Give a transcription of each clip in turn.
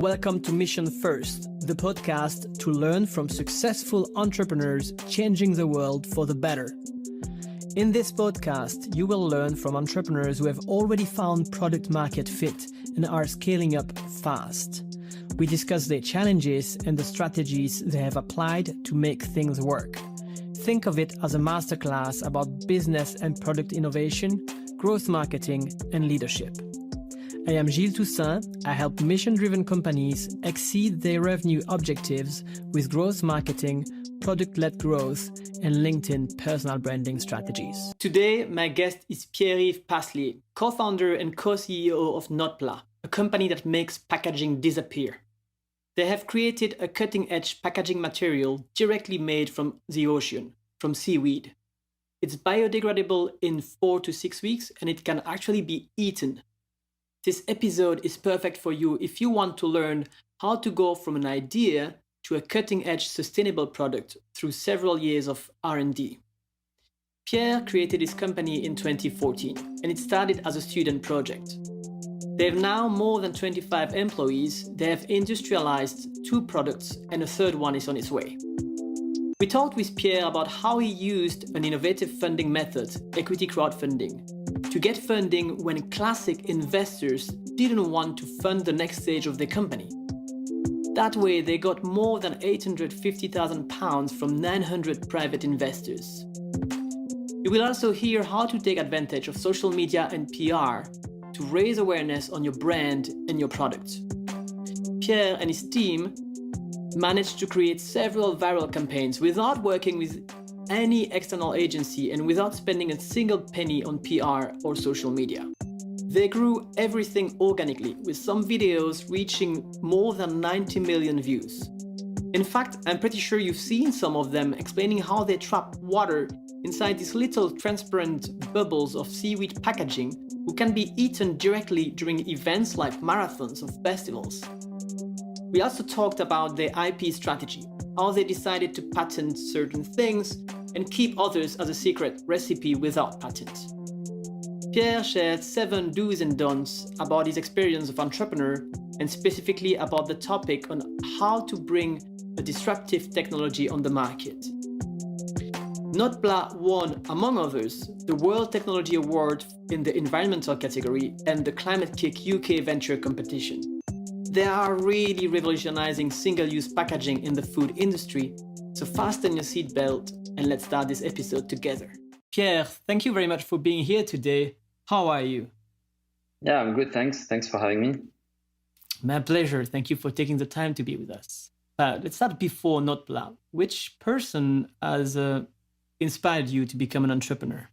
Welcome to Mission First, the podcast to learn from successful entrepreneurs changing the world for the better. In this podcast, you will learn from entrepreneurs who have already found product market fit and are scaling up fast. We discuss their challenges and the strategies they have applied to make things work. Think of it as a masterclass about business and product innovation, growth marketing, and leadership. I am Gilles Toussaint. I help mission-driven companies exceed their revenue objectives with growth marketing, product-led growth, and LinkedIn personal branding strategies. Today, my guest is Pierre-Yves Paslier, co-founder and co-CEO of NOTPLA, a company that makes packaging disappear. They have created a cutting-edge packaging material directly made from the ocean, from seaweed. It's biodegradable in 4 to 6 weeks, and it can actually be eaten. This episode is perfect for you if you want to learn how to go from an idea to a cutting-edge sustainable product through several years of R&D. Pierre created his company in 2014, and it started as a student project. They have now more than 25 employees, they have industrialized 2 products, and a third one is on its way. We talked with Pierre about how he used an innovative funding method, equity crowdfunding, to get funding when classic investors didn't want to fund the next stage of their company. That way, they got more than £850,000 from 900 private investors. You will also hear how to take advantage of social media and PR to raise awareness on your brand and your product. Pierre and his team managed to create several viral campaigns without working with any external agency and without spending a single penny on PR or social media. They grew everything organically, with some videos reaching more than 90 million views. In fact, I'm pretty sure you've seen some of them explaining how they trap water inside these little transparent bubbles of seaweed packaging who can be eaten directly during events like marathons or festivals. We also talked about their IP strategy, how they decided to patent certain things and keep others as a secret recipe without patent. Pierre shared 7 do's and don'ts about his experience of entrepreneur and specifically about the topic on how to bring a disruptive technology on the market. NOTPLA won, among others, the World Technology Award in the environmental category and the Climate Kick UK Venture competition. They are really revolutionizing single-use packaging in the food industry, so fasten your seatbelt and let's start this episode together. Pierre, thank you very much for being here today. How are you? Yeah, I'm good, thanks. Thanks for having me. My pleasure. Thank you for taking the time to be with us. Let's start before NOTPLA. Which person has inspired you to become an entrepreneur?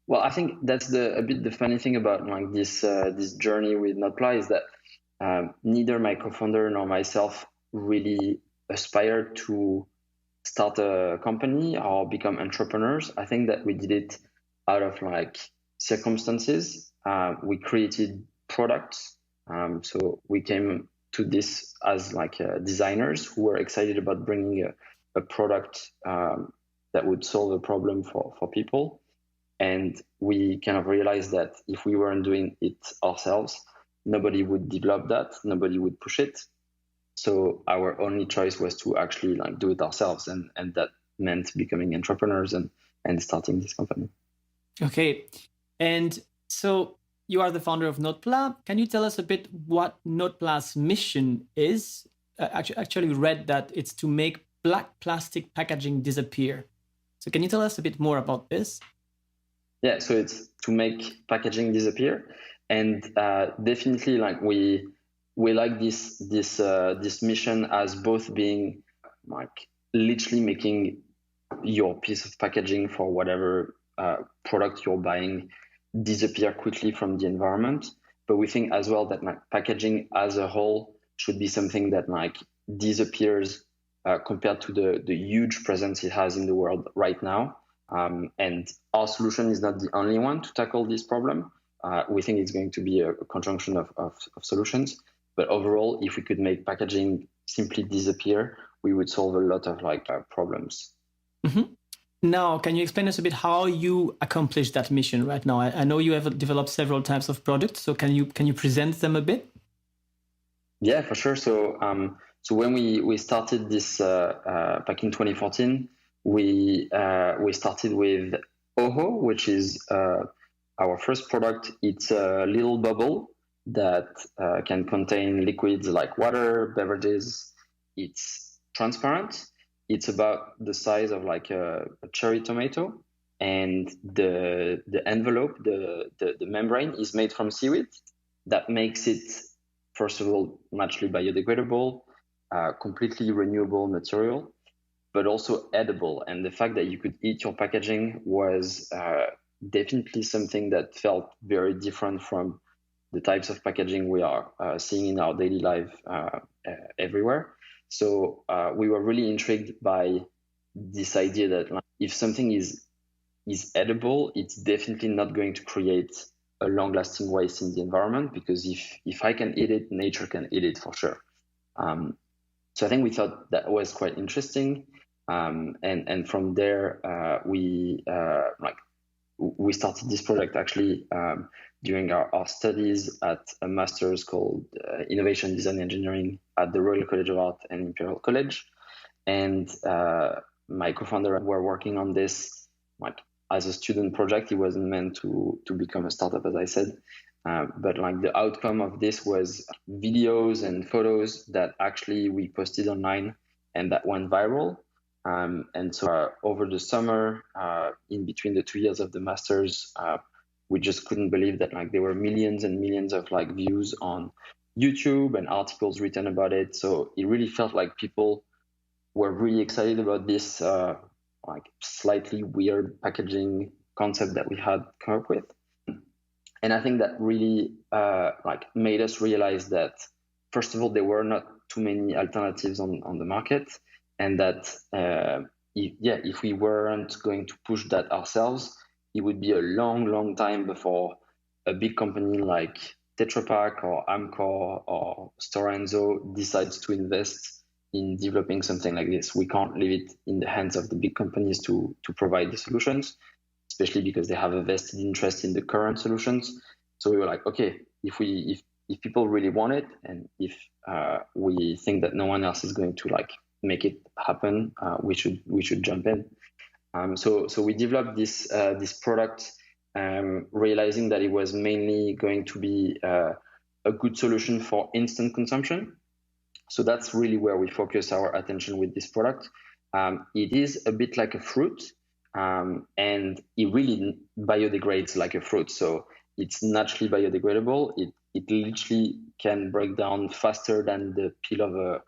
Well, I think that's a bit the funny thing about like this journey with NOTPLA is that neither my co-founder nor myself really aspired to start a company or become entrepreneurs. I think that we did it out of like circumstances. We created products. So we came to this as like designers who were excited about bringing a product that would solve a problem for people. And we kind of realized that if we weren't doing it ourselves, nobody would develop that, nobody would push it. So our only choice was to actually like do it ourselves. And that meant becoming entrepreneurs and starting this company. Okay. And so you are the founder of NOTPLA. Can you tell us a bit what NOTPLA's mission is? Actually read that it's to make black plastic packaging disappear. So can you tell us a bit more about this? Yeah, so it's to make packaging disappear. And definitely like we like this mission as both being like literally making your piece of packaging for whatever product you're buying disappear quickly from the environment. But we think as well that like packaging as a whole should be something that like disappears compared to the huge presence it has in the world right now. And our solution is not the only one to tackle this problem. We think it's going to be a conjunction of solutions. But overall, if we could make packaging simply disappear, we would solve a lot of like problems. Mm-hmm. Now, can you explain us a bit how you accomplish that mission right now? I know you have developed several types of products, so can you present them a bit? Yeah, for sure. So when we started this back in 2014, we started with Oho, which is our first product. It's a little bubble that can contain liquids like water, beverages. It's transparent. It's about the size of like a cherry tomato, and the envelope, the membrane is made from seaweed. That makes it, first of all, naturally biodegradable, completely renewable material, but also edible. And the fact that you could eat your packaging was definitely something that felt very different from the types of packaging we are seeing in our daily life everywhere. So we were really intrigued by this idea that like, if something is edible, it's definitely not going to create a long-lasting waste in the environment, because if I can eat it, nature can eat it for sure. So I think we thought that was quite interesting, and from there we started this project actually during our studies at a master's called Innovation Design Engineering at the Royal College of Art and Imperial College, and my co-founder were working on this like as a student project. It wasn't meant to become a startup, as I said. But like the outcome of this was videos and photos that actually we posted online and that went viral. And so over the summer, in between the 2 years of the masters, we just couldn't believe that like there were millions and millions of like views on YouTube and articles written about it. So it really felt like people were really excited about this like slightly weird packaging concept that we had come up with. And I think that really like made us realize that, first of all, there were not too many alternatives on the market, and that if we weren't going to push that ourselves, it would be a long time before a big company like Tetra Pak or Amcor or Stora Enso decides to invest in developing something like this. We can't leave it in the hands of the big companies to provide the solutions, especially because they have a vested interest in the current solutions. So we were like, okay, if people really want it, and if we think that no one else is going to like make it happen, we should jump in. So we developed this product, realizing that it was mainly going to be a good solution for instant consumption. So that's really where we focus our attention with this product. It is a bit like a fruit, and it really biodegrades like a fruit. So it's naturally biodegradable. It literally can break down faster than the peel of a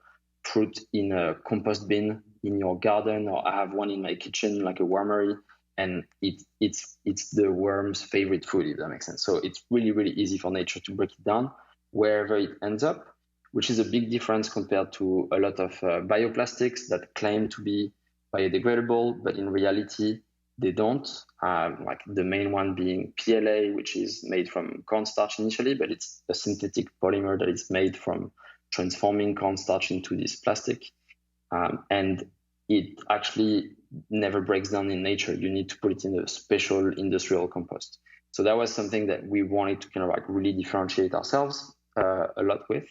fruit in a compost bin in your garden, or I have one in my kitchen, like a wormery, and it's the worm's favorite food, if that makes sense. So it's really easy for nature to break it down wherever it ends up, which is a big difference compared to a lot of bioplastics that claim to be biodegradable, but in reality, they don't. Like the main one being PLA, which is made from cornstarch initially, but it's a synthetic polymer that is made from transforming cornstarch into this plastic. And it actually never breaks down in nature. You need to put it in a special industrial compost. So that was something that we wanted to kind of like really differentiate ourselves a lot with.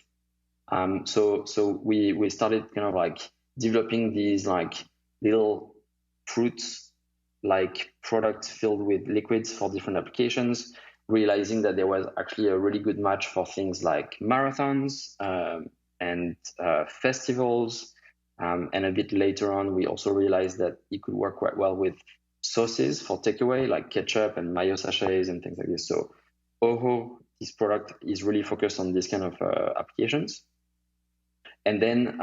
So we started kind of like developing these like little fruits like products filled with liquids for different applications, realizing that there was actually a really good match for things like marathons and festivals. And a bit later on, we also realized that it could work quite well with sauces for takeaway, like ketchup and mayo sachets and things like this. So Oho, this product, is really focused on this kind of applications. And then,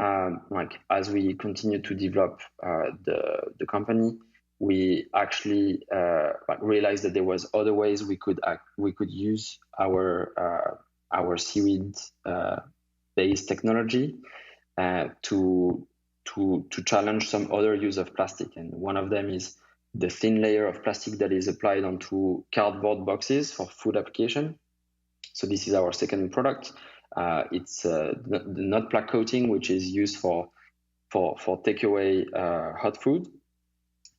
like as we continue to develop the company, we actually realized that there was other ways we could use our seaweed based technology to challenge some other use of plastic. And one of them is the thin layer of plastic that is applied onto cardboard boxes for food application. So this is our second product. It's the NOTPLA coating, which is used for takeaway hot food.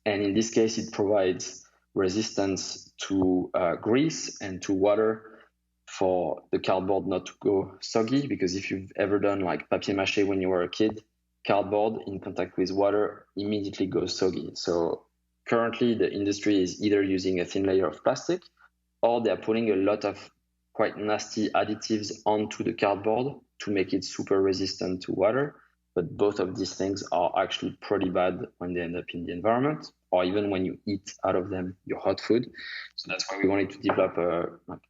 And in this case, it provides resistance to grease and to water for the cardboard not to go soggy, because if you've ever done like papier-mâché when you were a kid, cardboard in contact with water immediately goes soggy. So currently the industry is either using a thin layer of plastic, or they're putting a lot of quite nasty additives onto the cardboard to make it super resistant to water. But both of these things are actually pretty bad when they end up in the environment, or even when you eat out of them your hot food. So that's why we wanted to develop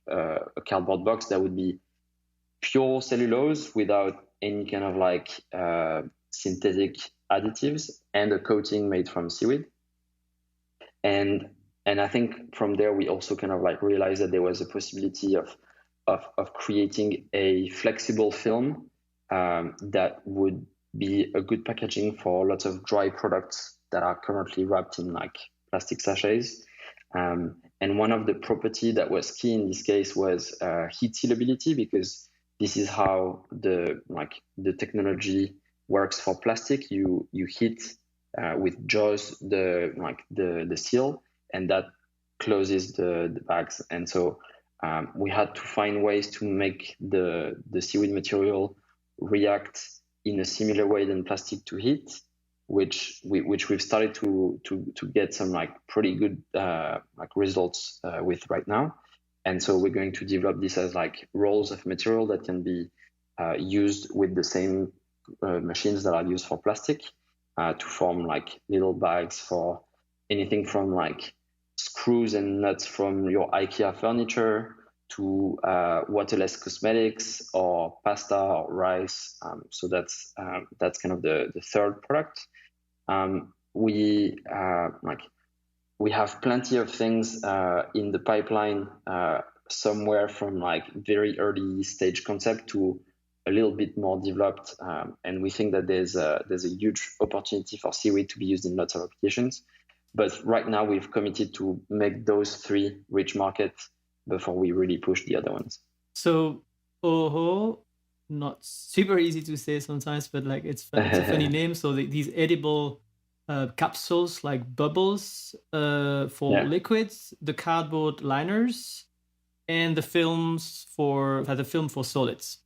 a cardboard box that would be pure cellulose without any kind of like synthetic additives, and a coating made from seaweed. And I think from there we also kind of like realized that there was a possibility of creating a flexible film that would be a good packaging for lots of dry products that are currently wrapped in like plastic sachets. And one of the property that was key in this case was heat sealability, because this is how the technology works for plastic. You heat with jaws the seal, and that closes the bags. And so we had to find ways to make the seaweed material react in a similar way than plastic to heat, which we've started to get some like pretty good results with right now. And so we're going to develop this as like rolls of material that can be used with the same machines that are used for plastic to form like little bags for anything from like screws and nuts from your IKEA furniture to waterless cosmetics or pasta or rice. So that's kind of the third product. We have plenty of things in the pipeline, somewhere from like very early stage concept to a little bit more developed, and we think that there's a huge opportunity for seaweed to be used in lots of applications. But right now we've committed to make those three reach market before we really push the other ones. So Oho, not super easy to say sometimes, but like it's a funny name. So these edible capsules, like bubbles for liquids, the cardboard liners, and the film for solids.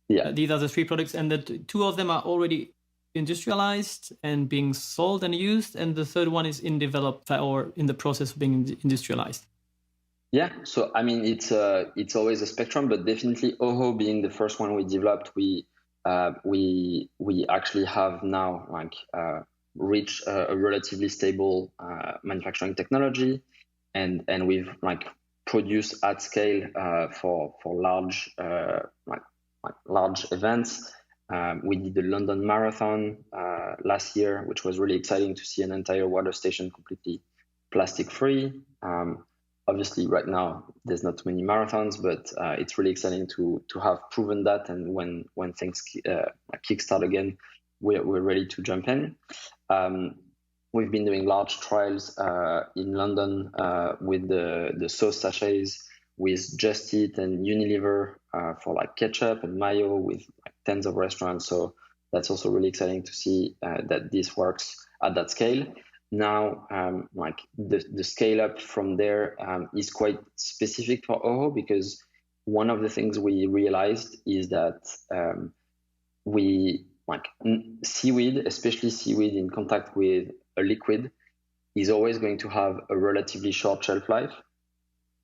Yeah, these are the three products, and the two of them are already industrialized and being sold and used, and the third one is in developed or in the process of being industrialized. Yeah, so I mean it's always a spectrum, but definitely Oho being the first one we developed, we actually have now like reached a relatively stable manufacturing technology, and we've like produced at scale for large large events. We did the London Marathon last year, which was really exciting to see an entire water station completely plastic free. Obviously, right now there's not too many marathons, but it's really exciting to have proven that. And when things kickstart again, we're ready to jump in. We've been doing large trials in London with the sauce sachets with Just Eat and Unilever for like ketchup and mayo with like tens of restaurants. So that's also really exciting to see that this works at that scale. Now, like the scale up from there is quite specific for Oho, because one of the things we realized is that seaweed, especially seaweed in contact with a liquid, is always going to have a relatively short shelf life,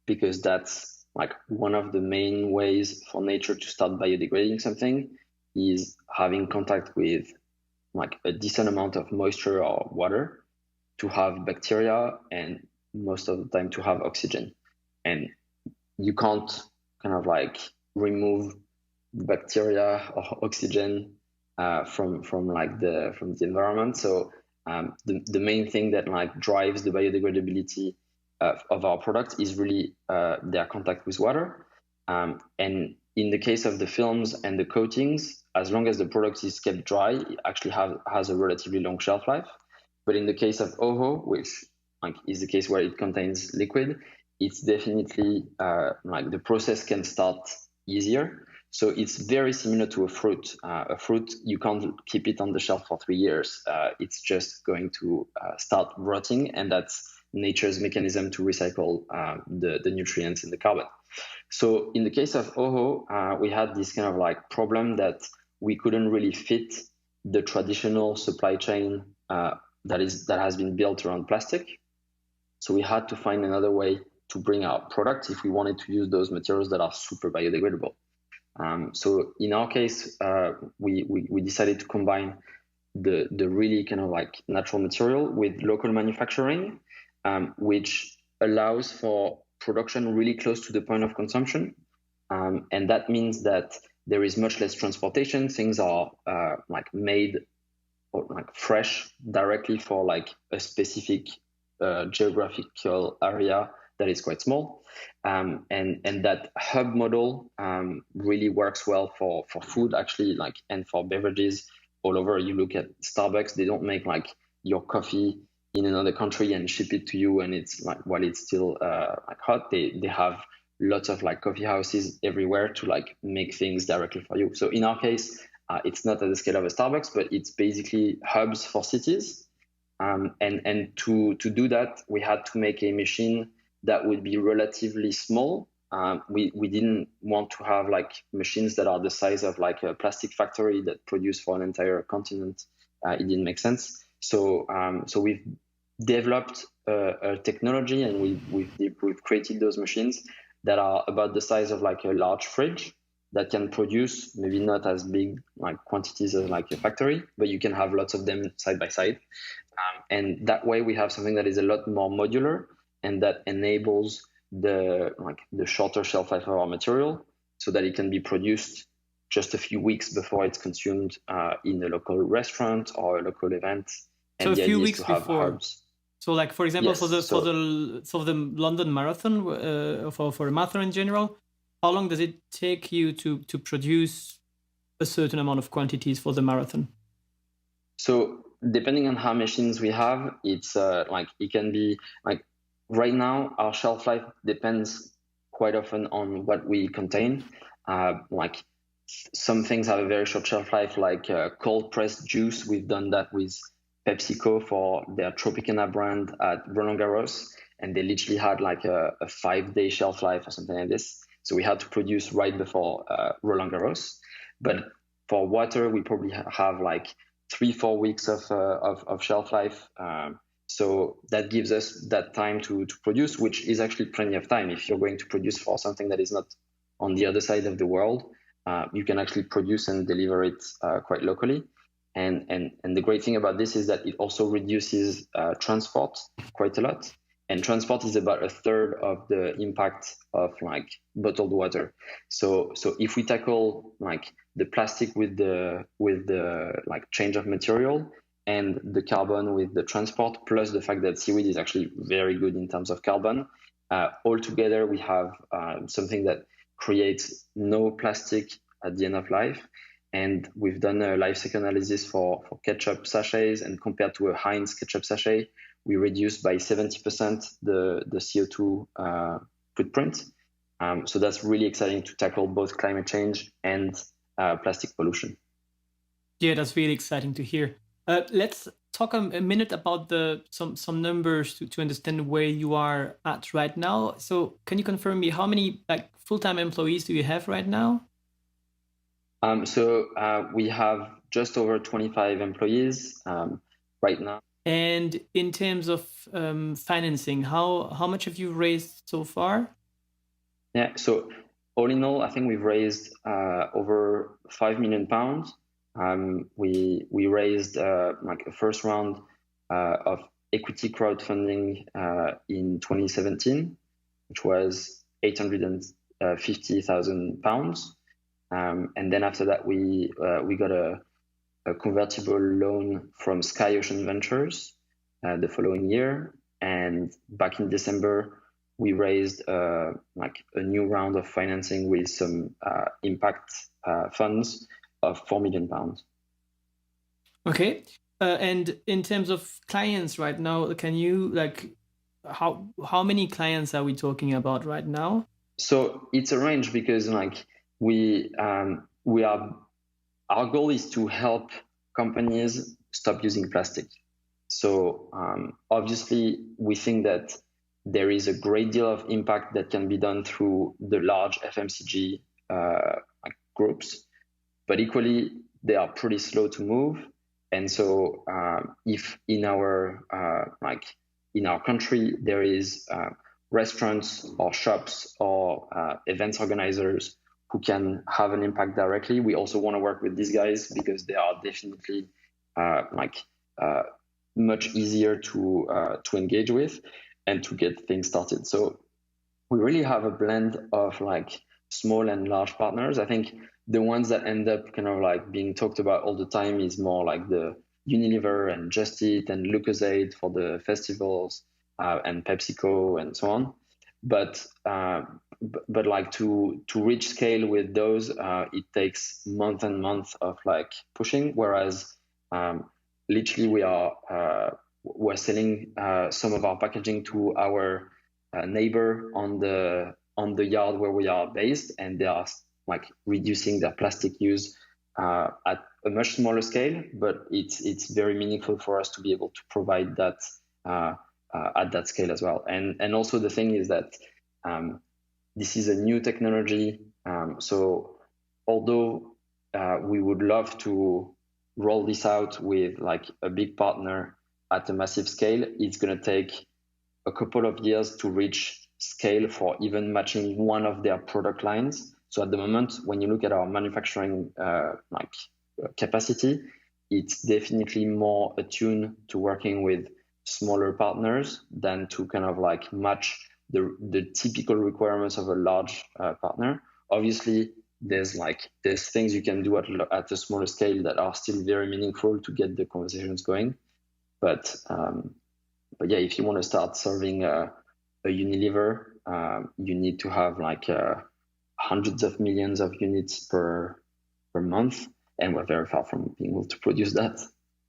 because that's like one of the main ways for nature to start biodegrading something is having contact with like a decent amount of moisture or water to have bacteria, and most of the time to have oxygen. And you can't kind of like remove bacteria or oxygen from the environment. So the main thing that like drives the biodegradability of our product is really their contact with water. And in the case of the films and the coatings, as long as the product is kept dry, it actually has a relatively long shelf life. But in the case of Oho, which like is the case where it contains liquid, it's definitely like the process can start easier. So it's very similar to a fruit. A fruit, you can't keep it on the shelf for 3 years. It's just going to start rotting, and that's nature's mechanism to recycle the nutrients in the carbon. So in the case of Oho, we had this kind of like problem that we couldn't really fit the traditional supply chain that has been built around plastic. So we had to find another way to bring our products if we wanted to use those materials that are super biodegradable. So in our case, we decided to combine the really kind of like natural material with local manufacturing, which allows for production really close to the point of consumption. And that means that there is much less transportation. Things are like made or like fresh directly for like a specific geographical area that is quite small. And that hub model really works well for food actually, like, and for beverages all over. You look at Starbucks, they don't make like your coffee in another country and ship it to you and it's like while it's still like hot. They have lots of like coffee houses everywhere to like make things directly for you. So in our case, it's not at the scale of a Starbucks, but it's basically hubs for cities. And to do that, we had to make a machine that would be relatively small. We didn't want to have like machines that are the size of like a plastic factory that produce for an entire continent. It didn't make sense. So we've developed a technology and we've created those machines that are about the size of like a large fridge that can produce maybe not as big like quantities as like a factory, but you can have lots of them side by side. And that way we have something that is a lot more modular and that enables the shorter shelf life of our material so that it can be produced just a few weeks before it's consumed in a local restaurant or a local event. And so a few weeks before. Hubs. So like, for example, yes, for the London Marathon, for a marathon in general, how long does it take you to produce a certain amount of quantities for the marathon? So depending on how machines we have, it's like it can be like right now our shelf life depends quite often on what we contain. Like some things have a very short shelf life, like cold pressed juice. We've done that with PepsiCo for their Tropicana brand at Roland Garros, and they literally had like a 5-day shelf life or something like this. So we had to produce right before Roland Garros. But for water, we probably have like 3-4 weeks of shelf life. So that gives us that time to produce, which is actually plenty of time. If you're going to produce for something that is not on the other side of the world, you can actually produce and deliver it quite locally. And the great thing about this is that it also reduces transport quite a lot. And transport is about a third of the impact of like bottled water. So if we tackle like the plastic with the like change of material and the carbon with the transport, plus the fact that seaweed is actually very good in terms of carbon, all together we have something that creates no plastic at the end of life. And we've done a life cycle analysis for ketchup sachets, and compared to a Heinz ketchup sachet, we reduced by 70% the CO2 footprint. So that's really exciting to tackle both climate change and plastic pollution. Yeah, that's really exciting to hear. Let's talk a minute about some numbers to understand where you are at right now. So can you confirm me how many like full-time employees do you have right now? So we have just over 25 employees right now. And in terms of financing, how much have you raised so far? Yeah, so all in all, I think we've raised over £5 million. We raised like a first round of equity crowdfunding in 2017, which was £850,000. And then after that, we got a convertible loan from Sky Ocean Ventures the following year. And back in December, we raised like a new round of financing with some impact funds of £4 million. Okay. And in terms of clients right now, can you like how many clients are we talking about right now? So it's a range because like we are, our goal is to help companies stop using plastic. So obviously we think that there is a great deal of impact that can be done through the large FMCG groups, but equally they are pretty slow to move. And so if in our country there is restaurants or shops or events organizers who can have an impact directly, we also want to work with these guys because they are definitely much easier to engage with and to get things started. So we really have a blend of like small and large partners. I think the ones that end up kind of like being talked about all the time is more like the Unilever and Just Eat and Lucozade for the festivals and PepsiCo and so on. But like to reach scale with those, it takes month and month of like pushing. Whereas literally we're selling some of our packaging to our neighbor on the yard where we are based, and they are like reducing their plastic use at a much smaller scale, but it's very meaningful for us to be able to provide that at that scale as well. And also the thing is that this is a new technology, so although we would love to roll this out with like a big partner at a massive scale, it's going to take a couple of years to reach scale for even matching one of their product lines. So at the moment, when you look at our manufacturing capacity, it's definitely more attuned to working with smaller partners than to kind of like match the typical requirements of a large partner. Obviously, there's things you can do at a smaller scale that are still very meaningful to get the conversations going. But yeah, if you want to start serving a Unilever, you need to have like hundreds of millions of units per month, and we're very far from being able to produce that.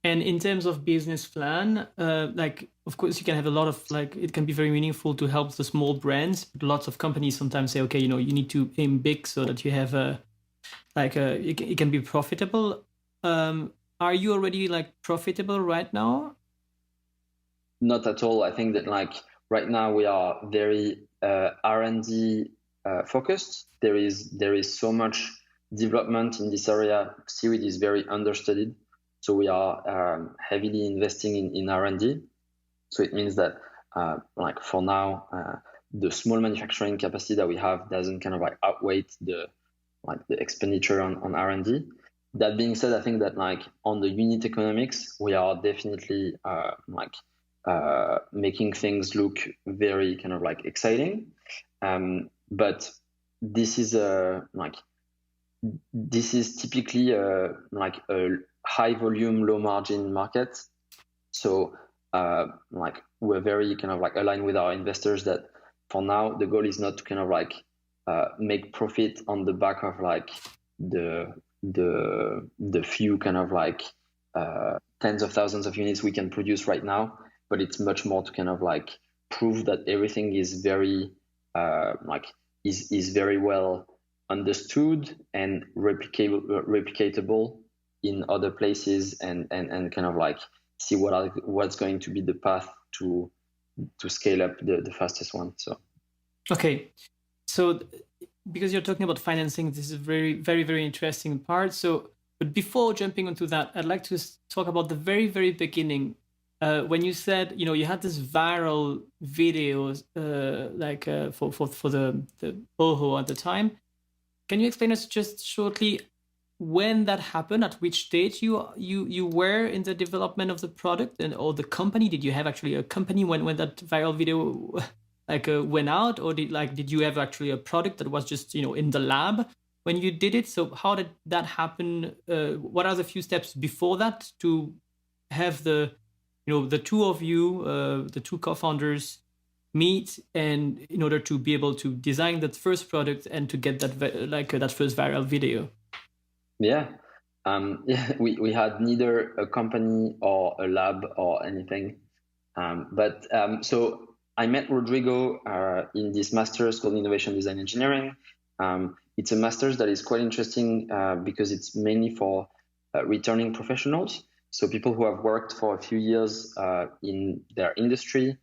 And in terms of business plan, of course, you can have a lot of it can be very meaningful to help the small brands. But lots of companies sometimes say, okay, you need to aim big so that you have it can be profitable. Are you already profitable right now? Not at all. I think that right now we are very R&D focused. There is so much development in this area. Seaweed is very understudied. So we are heavily investing in R&D. So it means that for now, the small manufacturing capacity that we have doesn't kind of outweigh the expenditure on R&D. That being said, I think that on the unit economics, we are definitely making things look very kind of exciting. But this is typically a high volume, low margin market. So we're very kind of aligned with our investors that for now the goal is not to kind of make profit on the back of the few kind of tens of thousands of units we can produce right now, but it's much more to kind of prove that everything is very is very well understood and replicatable in other places, and kind of see what's going to be the path to scale up the fastest one. So okay, so because you're talking about financing, this is a very, very, very interesting part. So, but before jumping onto that, I'd like to talk about the very, very beginning. When you said, you had this viral videos for the Boho at the time. Can you explain us just shortly when that happened? At which stage you were in the development of the product or the company? Did you have actually a company when that viral video went out, or did you have actually a product that was just in the lab when you did it? So how did that happen? What are the few steps before that to have the two of you, the two co-founders, meet, and in order to be able to design that first product and to get that that first viral video? Yeah, we had neither a company or a lab or anything, but so I met Rodrigo in this master's called Innovation Design Engineering. It's a master's that is quite interesting because it's mainly for returning professionals. So people who have worked for a few years in their industry,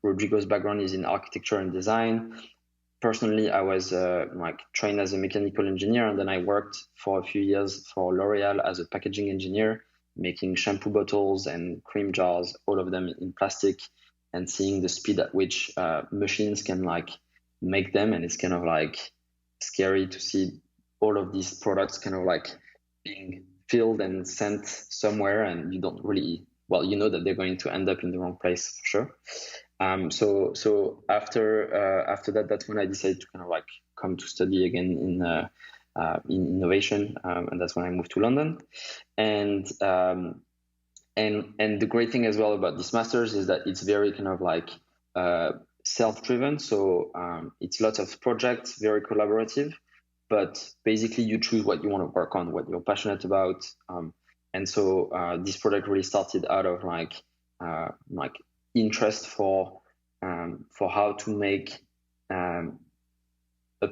Rodrigo's background is in architecture and design. Personally, I was trained as a mechanical engineer, and then I worked for a few years for L'Oreal as a packaging engineer, making shampoo bottles and cream jars, all of them in plastic, and seeing the speed at which machines can like make them. And it's kind of like scary to see all of these products kind of like being filled and sent somewhere, and you don't really, well, you know that they're going to end up in the wrong place for sure. So after that, that's when I decided to kind of like come to study again in innovation, and that's when I moved to London. And the great thing as well about this master's is that it's very kind of like self-driven. So it's lots of projects, very collaborative, but basically you choose what you want to work on, what you're passionate about. And so this project really started out of like interest for how to make a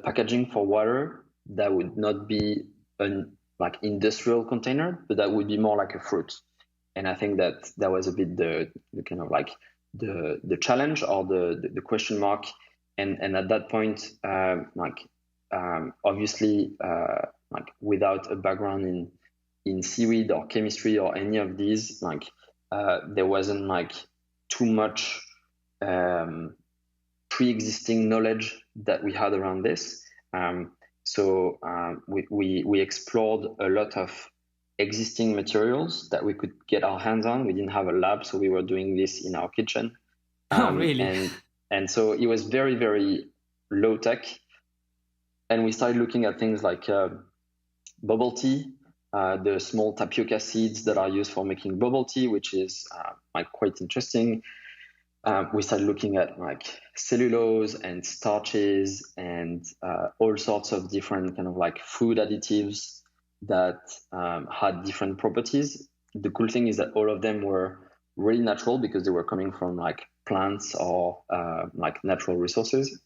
packaging for water that would not be an like industrial container, but that would be more like a fruit. And I think that was a bit the kind of like the challenge or the question mark. And at that point, obviously, like without a background in seaweed or chemistry or any of these, like there wasn't like too much pre-existing knowledge that we had around this. So we explored a lot of existing materials that we could get our hands on. We didn't have a lab, so we were doing this in our kitchen. Oh, really? And so it was very, very low tech. And we started looking at things like bubble tea, the small tapioca seeds that are used for making bubble tea, which is like quite interesting. We started looking at like cellulose and starches and all sorts of different kind of like food additives that had different properties. The cool thing is that all of them were really natural because they were coming from like plants or like natural resources,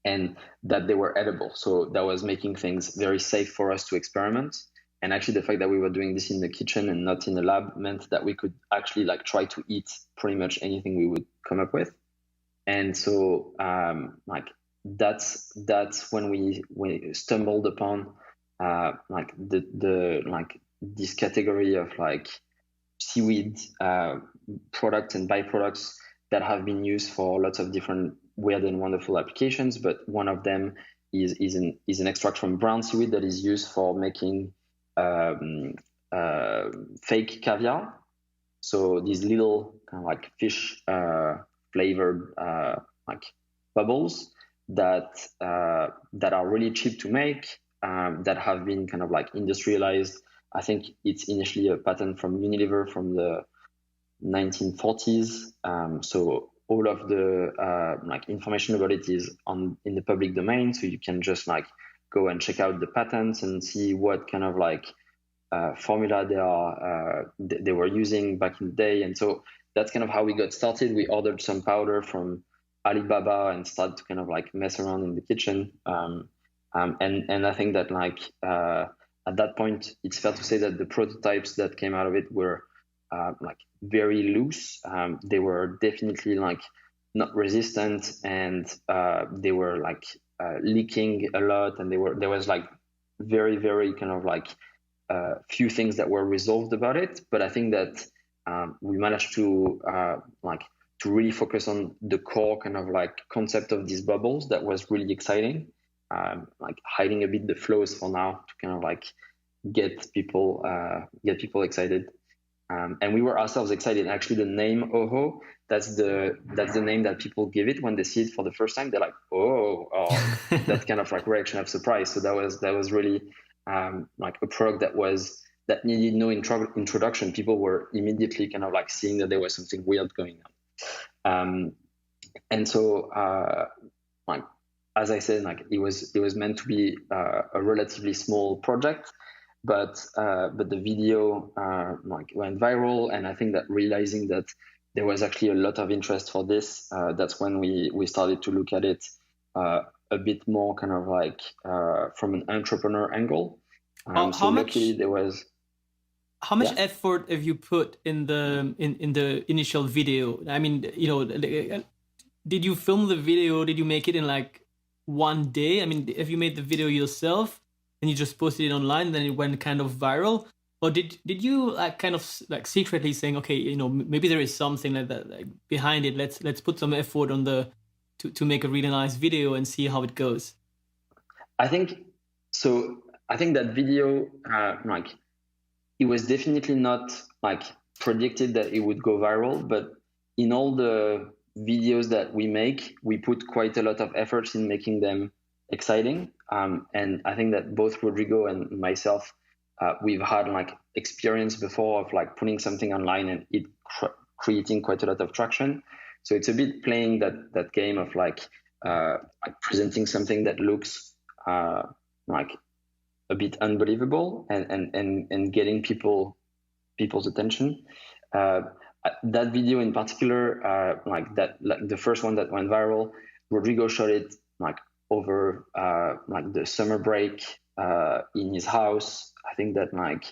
and that they were edible. So that was making things very safe for us to experiment. And actually the fact that we were doing this in the kitchen and not in the lab meant that we could actually like try to eat pretty much anything we would come up with. And so like that's when we stumbled upon like the like this category of like seaweed products and byproducts that have been used for lots of different weird and wonderful applications. But one of them is an extract from brown seaweed that is used for making fake caviar. So these little kind of like fish flavored like bubbles that are really cheap to make, that have been kind of like industrialized. I think it's initially a patent from Unilever from the 1940s. So all of the like information about it is in the public domain. So you can just like go and check out the patents and see what kind of like formula they were using back in the day. And so that's kind of how we got started. We ordered some powder from Alibaba and started to kind of like mess around in the kitchen. And I think that like at that point, it's fair to say that the prototypes that came out of it were like very loose. They were definitely like not resistant, and they were like leaking a lot, and there was like very, very kind of like few things that were resolved about it. But I think that we managed to really focus on the core kind of like concept of these bubbles. That was really exciting. Like hiding a bit the flows for now to kind of like get people excited. And we were ourselves excited. Actually, the name Oho, that's the name that people give it when they see it for the first time. They're like, oh, or that kind of like reaction of surprise. So that was really like a product that needed no introduction. People were immediately kind of like seeing that there was something weird going on. And so like as I said, like it was meant to be a relatively small project. But the video like went viral, and I think that realizing that there was actually a lot of interest for this, that's when we started to look at it a bit more kind of like from an entrepreneur angle. So luckily there was. how much Yeah. effort have you put in the initial video? I mean, did you film the video? Did you make it in like one day? I mean, have you made the video yourself and you just posted it online, then it went kind of viral? Or did you like kind of like secretly saying, okay, maybe there is something like that like behind it. Let's put some effort on to make a really nice video and see how it goes. I think so. I think that video, like, it was definitely not like predicted that it would go viral, but in all the videos that we make, we put quite a lot of efforts in making them exciting. And I think that both Rodrigo and myself, we've had like experience before of like putting something online and it creating quite a lot of traction. So it's a bit playing that game of like presenting something that looks like a bit unbelievable and getting people's attention. That video in particular, like the first one that went viral, Rodrigo shot it like over like the summer break in his house. I think that like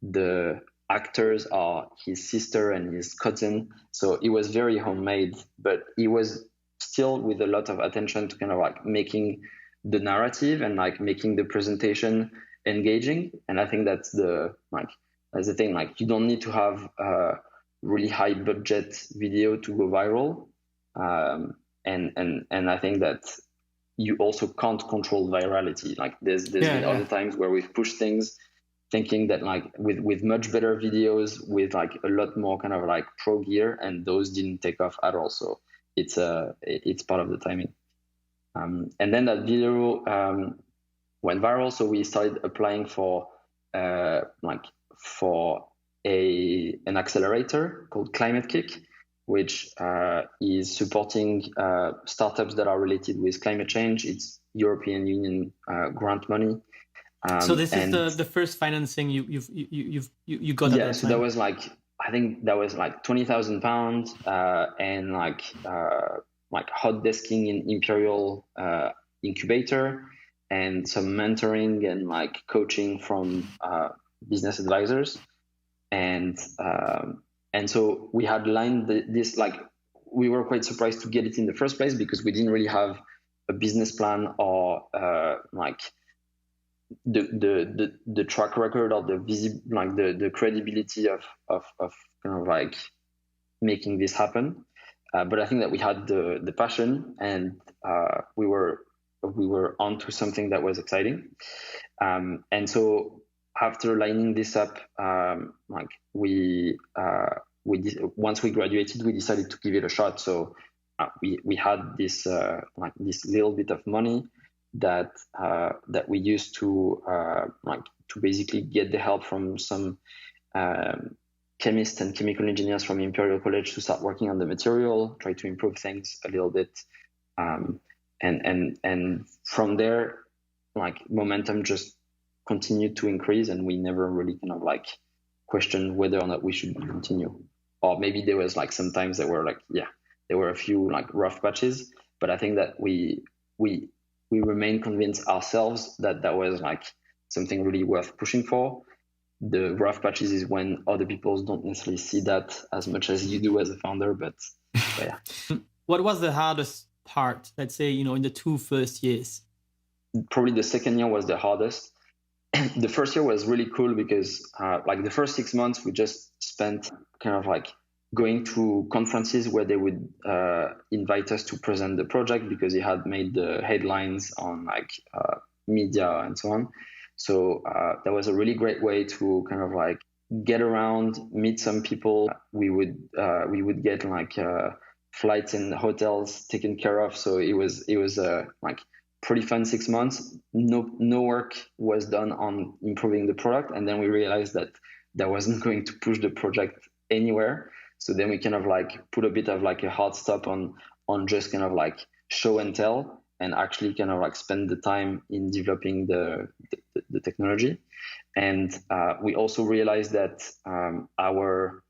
the actors are his sister and his cousin, so it was very homemade, but it was still with a lot of attention to kind of like making the narrative and like making the presentation engaging. And I think that's the thing. Like, you don't need to have a really high budget video to go viral, and I think that you also can't control virality. Like there's been other times where we've pushed things thinking that like with much better videos with like a lot more kind of like pro gear, and those didn't take off at all. So it's part of the timing. And then that video went viral, so we started applying for an accelerator called Climate Kick, which is supporting startups that are related with climate change. It's European Union grant money. So this is the first financing you got. Yeah, so that was like, I think that was like £20,000 and like hot desking in Imperial incubator and some mentoring and like coaching from business advisors, and so we had lined this, like, we were quite surprised to get it in the first place because we didn't really have a business plan or like the track record or the credibility of kind of like making this happen. But I think that we had the passion, and we were onto something that was exciting. And so after lining this up, once we graduated, we decided to give it a shot. So we had this this little bit of money that we used to basically get the help from some chemists and chemical engineers from Imperial College to start working on the material, try to improve things a little bit, and from there, like, momentum just continued to increase, and we never really kind of like questioned whether or not we should continue. Or maybe there was like sometimes there were a few like rough patches, but I think that we remain convinced ourselves that was like something really worth pushing for. The rough patches is when other people don't necessarily see that as much as you do as a founder, but yeah. What was the hardest part, let's say, in the 2 first years? Probably the second year was the hardest. The first year was really cool because like the first 6 months we just spent kind of like going to conferences where they would invite us to present the project because it had made the headlines on like media and so on. So that was a really great way to kind of like get around, meet some people. We would get like flights and hotels taken care of. So it was like pretty fun 6 months. No work was done on improving the product, and then we realized that wasn't going to push the project anywhere. So then we kind of like put a bit of like a hard stop on just kind of like show and tell, and actually kind of like spend the time in developing the technology. And we also realized that our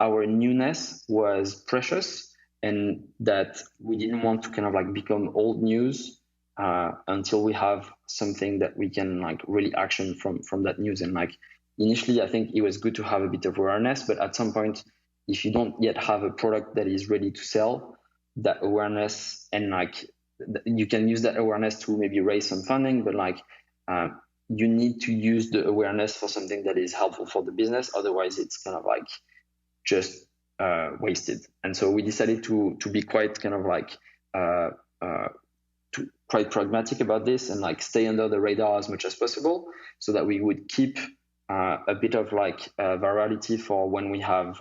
newness was precious, and that we didn't want to kind of like become old news until we have something that we can like really action from that news. And like initially, I think it was good to have a bit of awareness, but at some point, if you don't yet have a product that is ready to sell, that awareness and like you can use that awareness to maybe raise some funding, but like you need to use the awareness for something that is helpful for the business. Otherwise, it's kind of like just wasted. And so we decided to be quite kind of like quite pragmatic about this and like stay under the radar as much as possible, so that we would keep a bit of like virality for when we have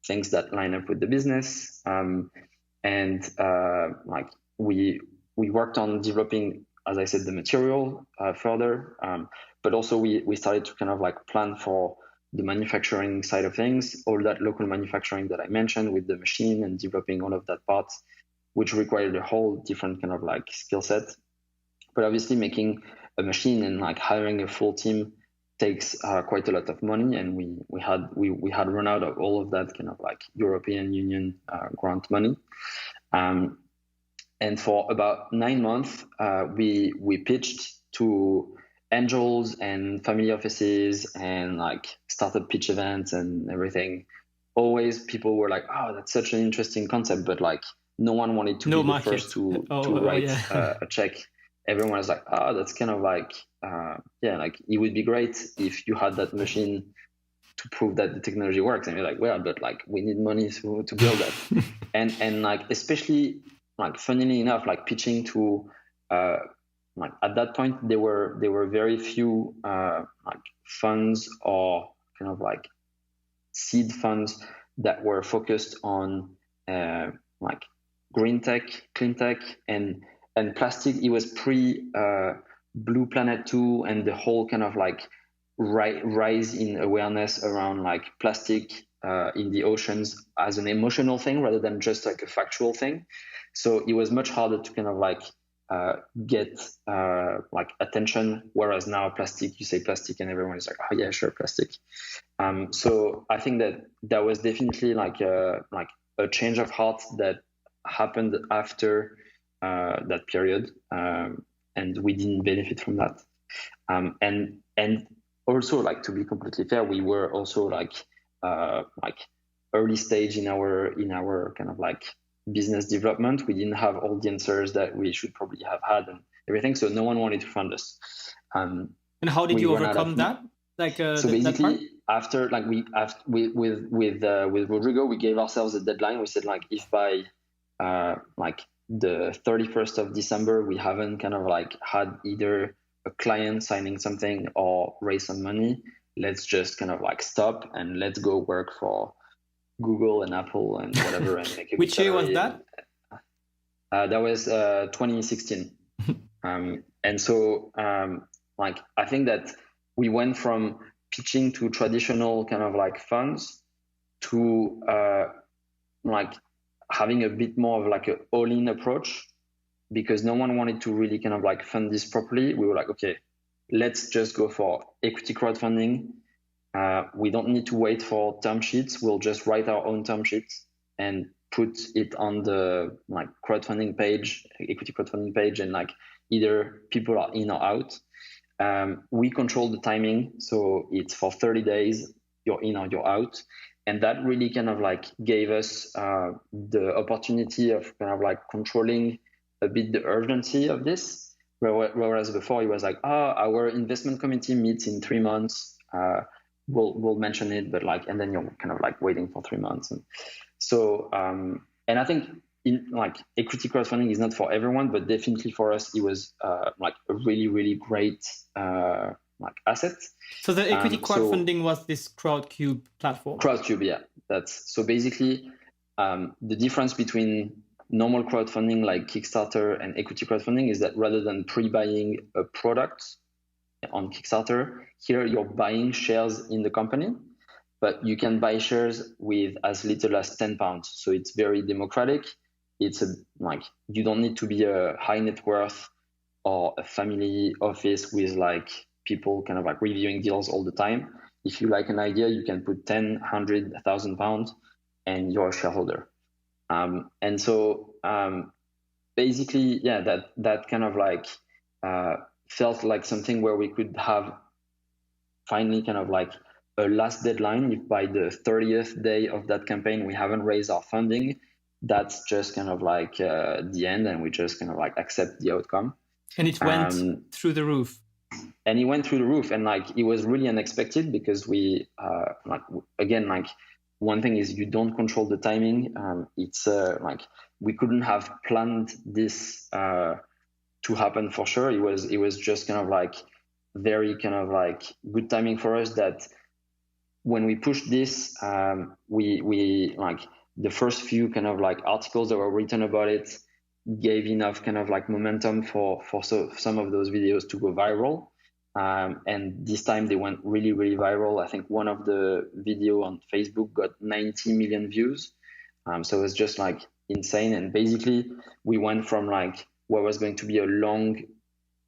things that line up with the business. And like we worked on developing, as I said, the material further, but also we started to kind of like plan for the manufacturing side of things, all that local manufacturing that I mentioned with the machine and developing all of that part, which required a whole different kind of like skill set. But obviously making a machine and like hiring a full team takes quite a lot of money, and we had run out of all of that kind of like European Union grant money. And for about 9 months, we pitched to angels and family offices and like startup pitch events and everything. Always people were like, "Oh, that's such an interesting concept," but like no one wanted to be the first to write a check. Everyone was like, "Oh, that's kind of like, like it would be great if you had that machine to prove that the technology works." And you're like, "Well, but like we need money to build that." and like especially like funnily enough, like pitching to like at that point there were very few like funds or kind of like seed funds that were focused on like green tech, clean tech, and plastic. It was pre Blue Planet 2 and the whole kind of like rise in awareness around like plastic in the oceans as an emotional thing rather than just like a factual thing. So it was much harder to kind of like get like attention, whereas now plastic, you say plastic and everyone is like, "Oh yeah, sure, plastic." So I think that was definitely like a change of heart that happened after that period, and we didn't benefit from that. And also, like, to be completely fair, we were also like early stage in our kind of like business development. We didn't have all the answers that we should probably have had and everything, so no one wanted to fund us. And how did you overcome that? Like so basically, after like with Rodrigo, we gave ourselves a deadline. We said like if by like the 31st of December we haven't kind of like had either a client signing something or raise some money, let's just kind of like stop and let's go work for Google and Apple and whatever. And make a Which year was that? That was 2016. And so like I think that we went from pitching to traditional kind of like funds to like having a bit more of like an all-in approach, because no one wanted to really kind of like fund this properly. We were like, okay, let's just go for equity crowdfunding. We don't need to wait for term sheets. We'll just write our own term sheets and put it on the like crowdfunding page, equity crowdfunding page, and like either people are in or out. We control the timing, so it's for 30 days, you're in or you're out. And that really kind of like gave us the opportunity of kind of like controlling a bit the urgency of this. Whereas before it was like, our investment committee meets in 3 months. We'll mention it, but like, and then you're kind of like waiting for 3 months. And so, and I think in like equity crowdfunding is not for everyone, but definitely for us, it was like a really, really great like asset. So the equity crowdfunding was this Crowdcube platform. Crowdcube, yeah. That's so basically the difference between normal crowdfunding like Kickstarter and equity crowdfunding is that rather than pre-buying a product on Kickstarter, here you're buying shares in the company, but you can buy shares with as little as £10. So it's very democratic. It's like you don't need to be a high net worth or a family office with like people kind of like reviewing deals all the time. If you like an idea, you can put 10, 100, £1,000 and you're a shareholder. And so basically, yeah, that kind of like felt like something where we could have finally kind of like a last deadline. If by the 30th day of that campaign we haven't raised our funding, that's just kind of like the end, and we just kind of like accept the outcome. And it went through the roof. And it went through the roof, and like it was really unexpected because we like, again, like one thing is you don't control the timing. It's like we couldn't have planned this to happen for sure. It was just kind of like very kind of like good timing for us that when we pushed this, we like the first few kind of like articles that were written about it gave enough kind of like momentum for some of those videos to go viral. And this time they went really, really viral. I think one of the video on Facebook got 90 million views. So it was just like insane. And basically we went from like what was going to be a long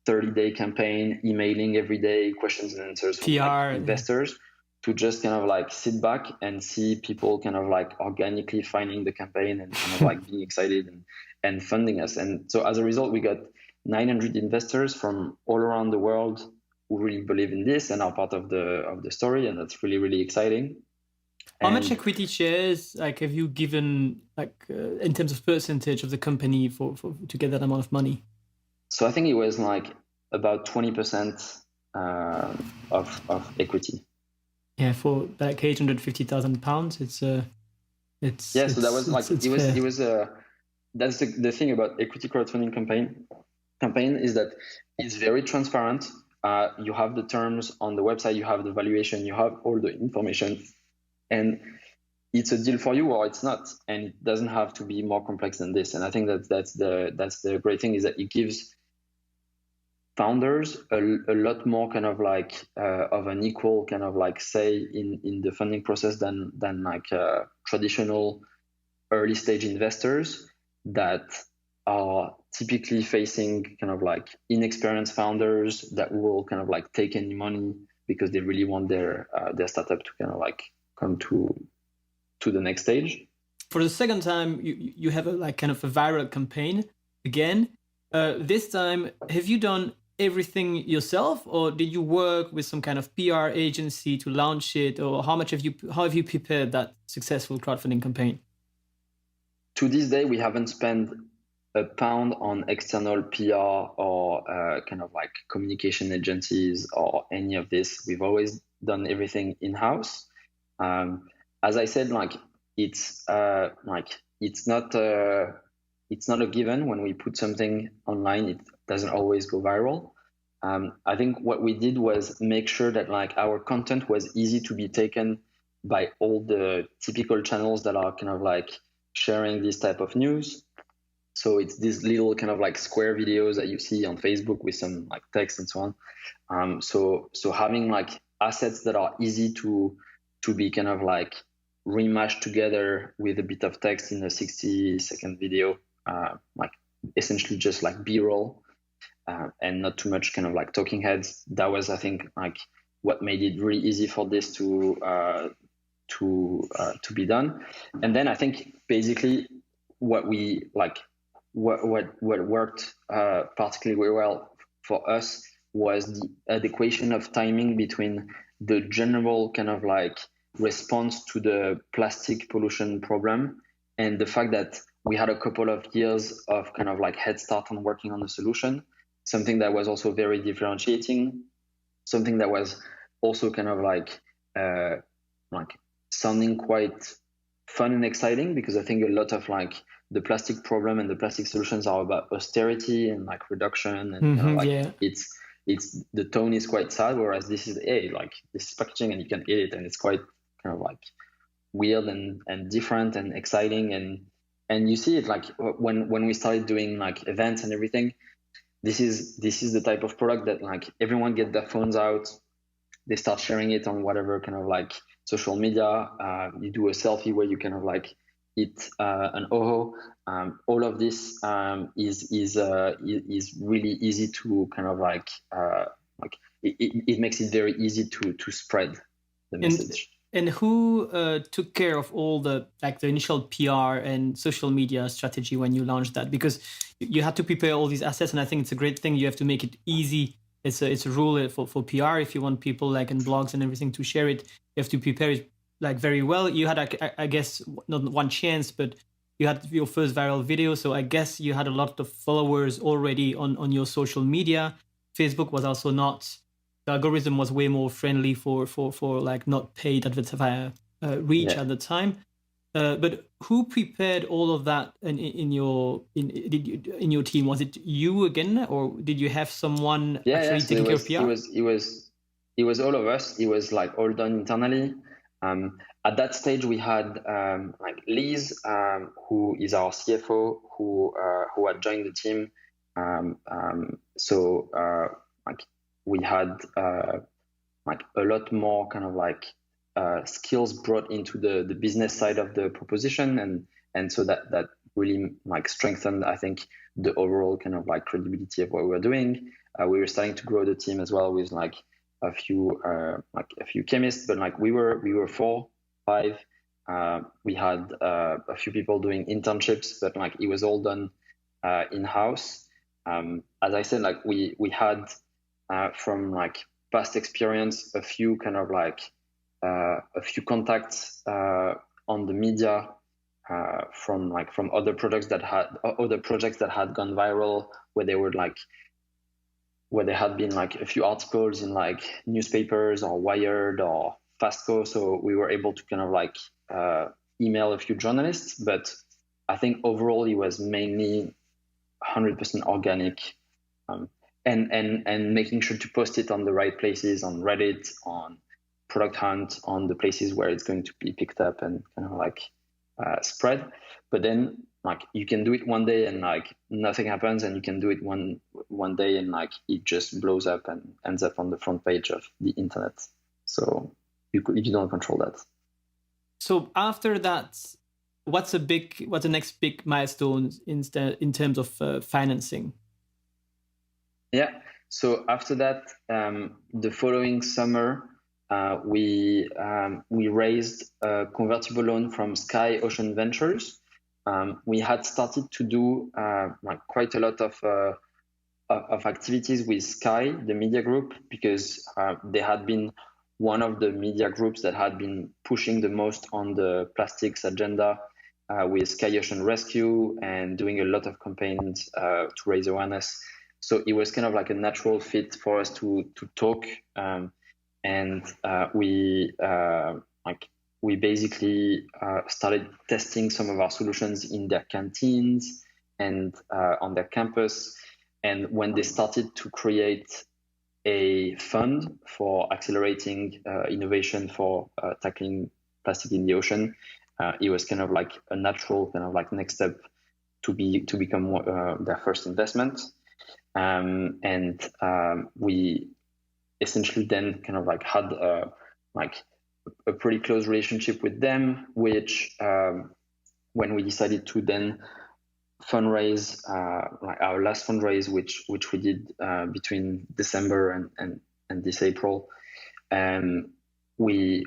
30-day campaign, emailing every day, questions and answers from like investors, to just kind of like sit back and see people kind of like organically finding the campaign and kind of like being excited and funding us. And so as a result, we got 900 investors from all around the world who really believe in this and are part of the story, and that's really, really exciting. How much equity shares like have you given, like in terms of percentage of the company for to get that amount of money? So I think it was like about 20% of equity. Yeah, for like £850,000, it's yeah. So that was like it was that's the thing about equity crowdfunding campaign is that it's very transparent. You have the terms on the website, you have the valuation, you have all the information, and it's a deal for you or it's not, and it doesn't have to be more complex than this. And I think that's the great thing, is that it gives founders a lot more kind of like of an equal kind of like say in the funding process than like traditional early stage investors that are typically facing kind of like inexperienced founders that will kind of like take any money because they really want their startup to kind of like come to the next stage. For the second time, you have a kind of a viral campaign again. This time, have you done everything yourself, or did you work with some kind of PR agency to launch it, or how have you prepared that successful crowdfunding campaign? To this day, we haven't spent a pound on external PR or kind of like communication agencies or any of this. We've always done everything in-house. As I said, like it's not a given. When we put something online, it doesn't always go viral. I think what we did was make sure that like our content was easy to be taken by all the typical channels that are kind of like sharing this type of news. So it's these little kind of like square videos that you see on Facebook with some like text and so on. So having like assets that are easy to be kind of like remashed together with a bit of text in a 60-second video, like essentially just like B-roll, and not too much kind of like talking heads. That was, I think, like what made it really easy for this to be done. And then I think basically what we like, what worked particularly well for us was the adequation of timing between the general kind of like response to the plastic pollution problem and the fact that we had a couple of years of kind of like head start on working on the solution, something that was also very differentiating, something that was also kind of like sounding quite fun and exciting, because I think a lot of like the plastic problem and the plastic solutions are about austerity and like reduction, and you know, like it's the tone is quite sad, whereas this is like this is packaging and you can eat it, and it's quite kind of like weird and different and exciting, and you see it like when we started doing like events and everything. This is the type of product that like everyone get their phones out, they start sharing it on whatever kind of like social media. You do a selfie where you kind of like eat an Oho. All of this is really easy to kind of like it makes it very easy to spread the message. And who took care of all the initial PR and social media strategy when you launched that? Because you had to prepare all these assets, and I think it's a great thing. You have to make it easy. It's a rule for PR. If you want people like in blogs and everything to share it, you have to prepare it like very well. You had, I guess, not one chance, but you had your first viral video. So I guess you had a lot of followers already on your social media. Facebook was also not. The algorithm was way more friendly for like not paid advertiser reach at the time. But who prepared all of that in your team? Was it you again, or did you have someone actually taking care of PR? It was all of us. It was like all done internally. At that stage, we had like Liz, who is our CFO, who had joined the team. Like we had like a lot more kind of like skills brought into the business side of the proposition, and so that really like strengthened, I think, the overall kind of like credibility of what we were doing. We were starting to grow the team as well with like a few chemists, but like we were 4, 5. We had a few people doing internships, but like it was all done in-house. As I said, like we had from like past experience, a few contacts on the media from other projects that had gone viral, where there had been like a few articles in like newspapers or Wired or Fastco. So we were able to kind of like email a few journalists, but I think overall it was mainly 100% organic, and making sure to post it on the right places, on Reddit, on Product Hunt, on the places where it's going to be picked up and kind of like spread. But then like you can do it one day and like nothing happens, and you can do it one day and like it just blows up and ends up on the front page of the internet. So you don't control that. So after that, what's the next big milestone in terms of financing? Yeah. So after that, the following summer, we raised a convertible loan from Sky Ocean Ventures. We had started to do like quite a lot of activities with Sky, the media group, because they had been one of the media groups that had been pushing the most on the plastics agenda with Sky Ocean Rescue and doing a lot of campaigns to raise awareness. So it was kind of like a natural fit for us to talk, and we basically started testing some of our solutions in their canteens and on their campus. And when they started to create a fund for accelerating innovation for tackling plastic in the ocean, it was kind of like a natural kind of like next step to become their first investment. We essentially then kind of like had a pretty close relationship with them, which when we decided to then fundraise, like our last fundraise, which we did between December and this April, we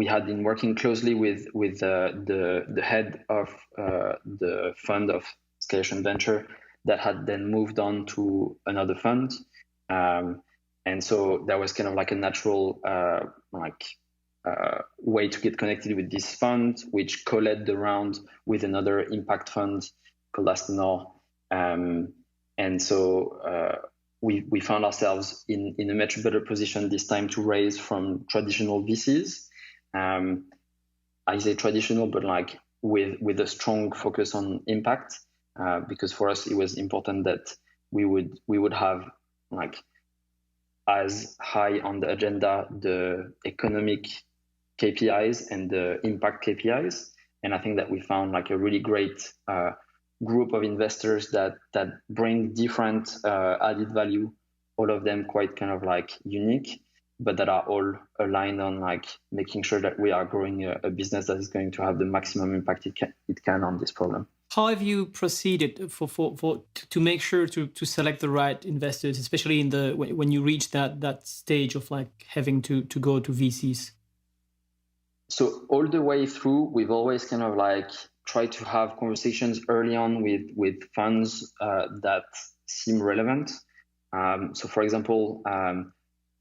had been working closely with the head of the fund of Sky Ocean Venture that had then moved on to another fund, and so that was kind of like a natural way to get connected with this fund, which co-led the round with another impact fund called Astenor. And so we found ourselves in a much better position this time to raise from traditional VCs. I say traditional, but like with a strong focus on impact, because for us it was important that we would have like as high on the agenda the economic KPIs and the impact KPIs. And I think that we found like a really great group of investors that bring different added value, all of them quite kind of like unique, but that are all aligned on like making sure that we are growing a business that is going to have the maximum impact it can on this problem. How have you proceeded to make sure to select the right investors, especially when you reach that stage of like having to go to VCs? So all the way through, we've always kind of like tried to have conversations early on with funds that seem relevant. So for example,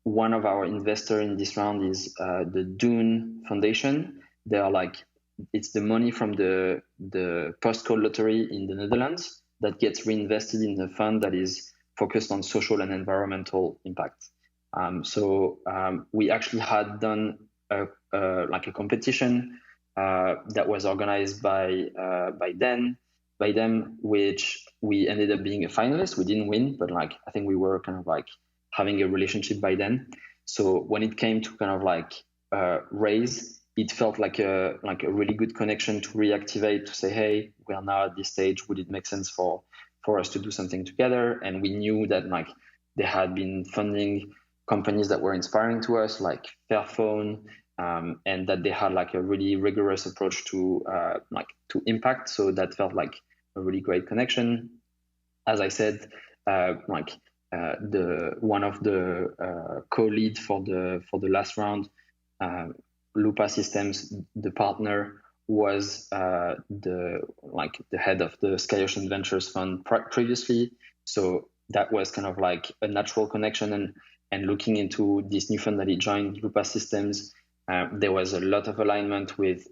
one of our investors in this round is the Dune Foundation. They are like, it's the money from the postcode lottery in the Netherlands that gets reinvested in a fund that is focused on social and environmental impact. So we actually had done like a competition that was organized by them, which we ended up being a finalist. We didn't win, but like I think we were kind of like having a relationship by then. So when it came to kind of like raise, it felt like a really good connection to reactivate, to say, hey, we are now at this stage. Would it make sense for us to do something together? And we knew that like they had been funding companies that were inspiring to us, like Fairphone, and that they had like a really rigorous approach to impact. So that felt like a really great connection. As I said, the one of the co-lead for the last round, Lupa Systems, the partner, was the head of the Sky Ocean Ventures Fund previously. So that was kind of like a natural connection. And looking into this new fund that he joined, Lupa Systems, there was a lot of alignment with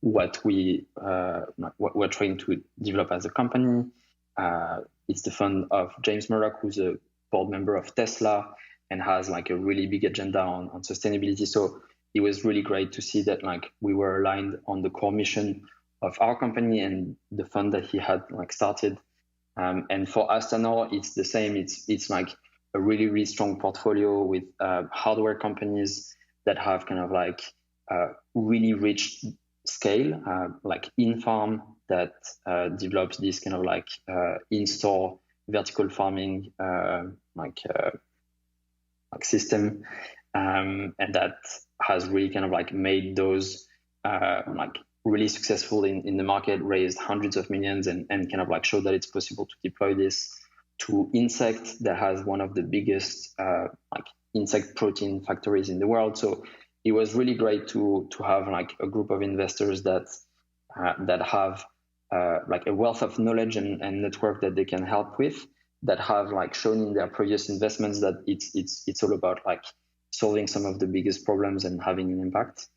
what we're trying to develop as a company. It's the fund of James Murdoch, who's a board member of Tesla and has like a really big agenda on sustainability. So it was really great to see that like we were aligned on the core mission of our company and the fund that he had like started. And for Astanor, it's the same. It's like a really, really strong portfolio with hardware companies that have kind of like really rich scale, like InFarm that develops this kind of like in-store vertical farming system, and that has really kind of like made those like really successful in the market, raised hundreds of millions, and kind of like showed that it's possible to deploy this to Insect that has one of the biggest like insect protein factories in the world. So it was really great to have like a group of investors that have like a wealth of knowledge and network that they can help with, that have like shown in their previous investments that it's all about like solving some of the biggest problems and having an impact,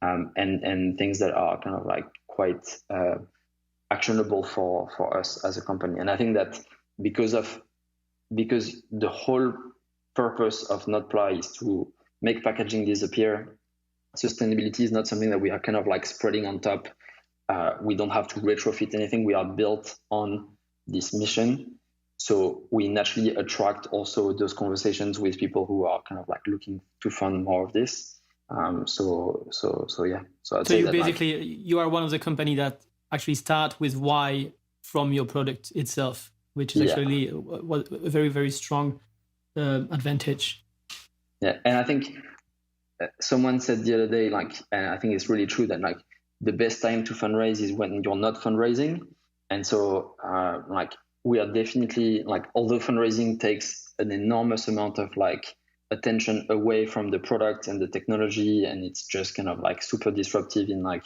and things that are kind of like quite actionable for us as a company. And I think that because the whole purpose of NOTPLA is to make packaging disappear, sustainability is not something that we are kind of like spreading on top. We don't have to retrofit anything. We are built on this mission. So we naturally attract also those conversations with people who are kind of like looking to fund more of this. So yeah. So you basically, you are one of the company that actually start with why from your product itself, which is actually a very, very strong advantage. Yeah, and I think someone said the other day, like, and I think it's really true, that like the best time to fundraise is when you're not fundraising. And so like we are definitely like, although fundraising takes an enormous amount of like attention away from the product and the technology, and it's just kind of like super disruptive in like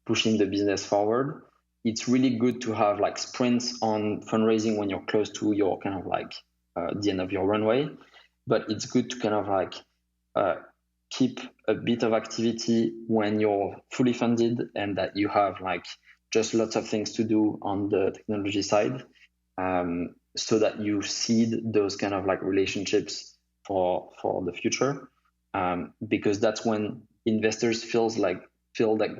pushing the business forward, it's really good to have like sprints on fundraising when you're close to your kind of like the end of your runway. But it's good to kind of like keep a bit of activity when you're fully funded and that you have like just lots of things to do on the technology side, so that you seed those kind of like relationships for the future, because that's when investors feel like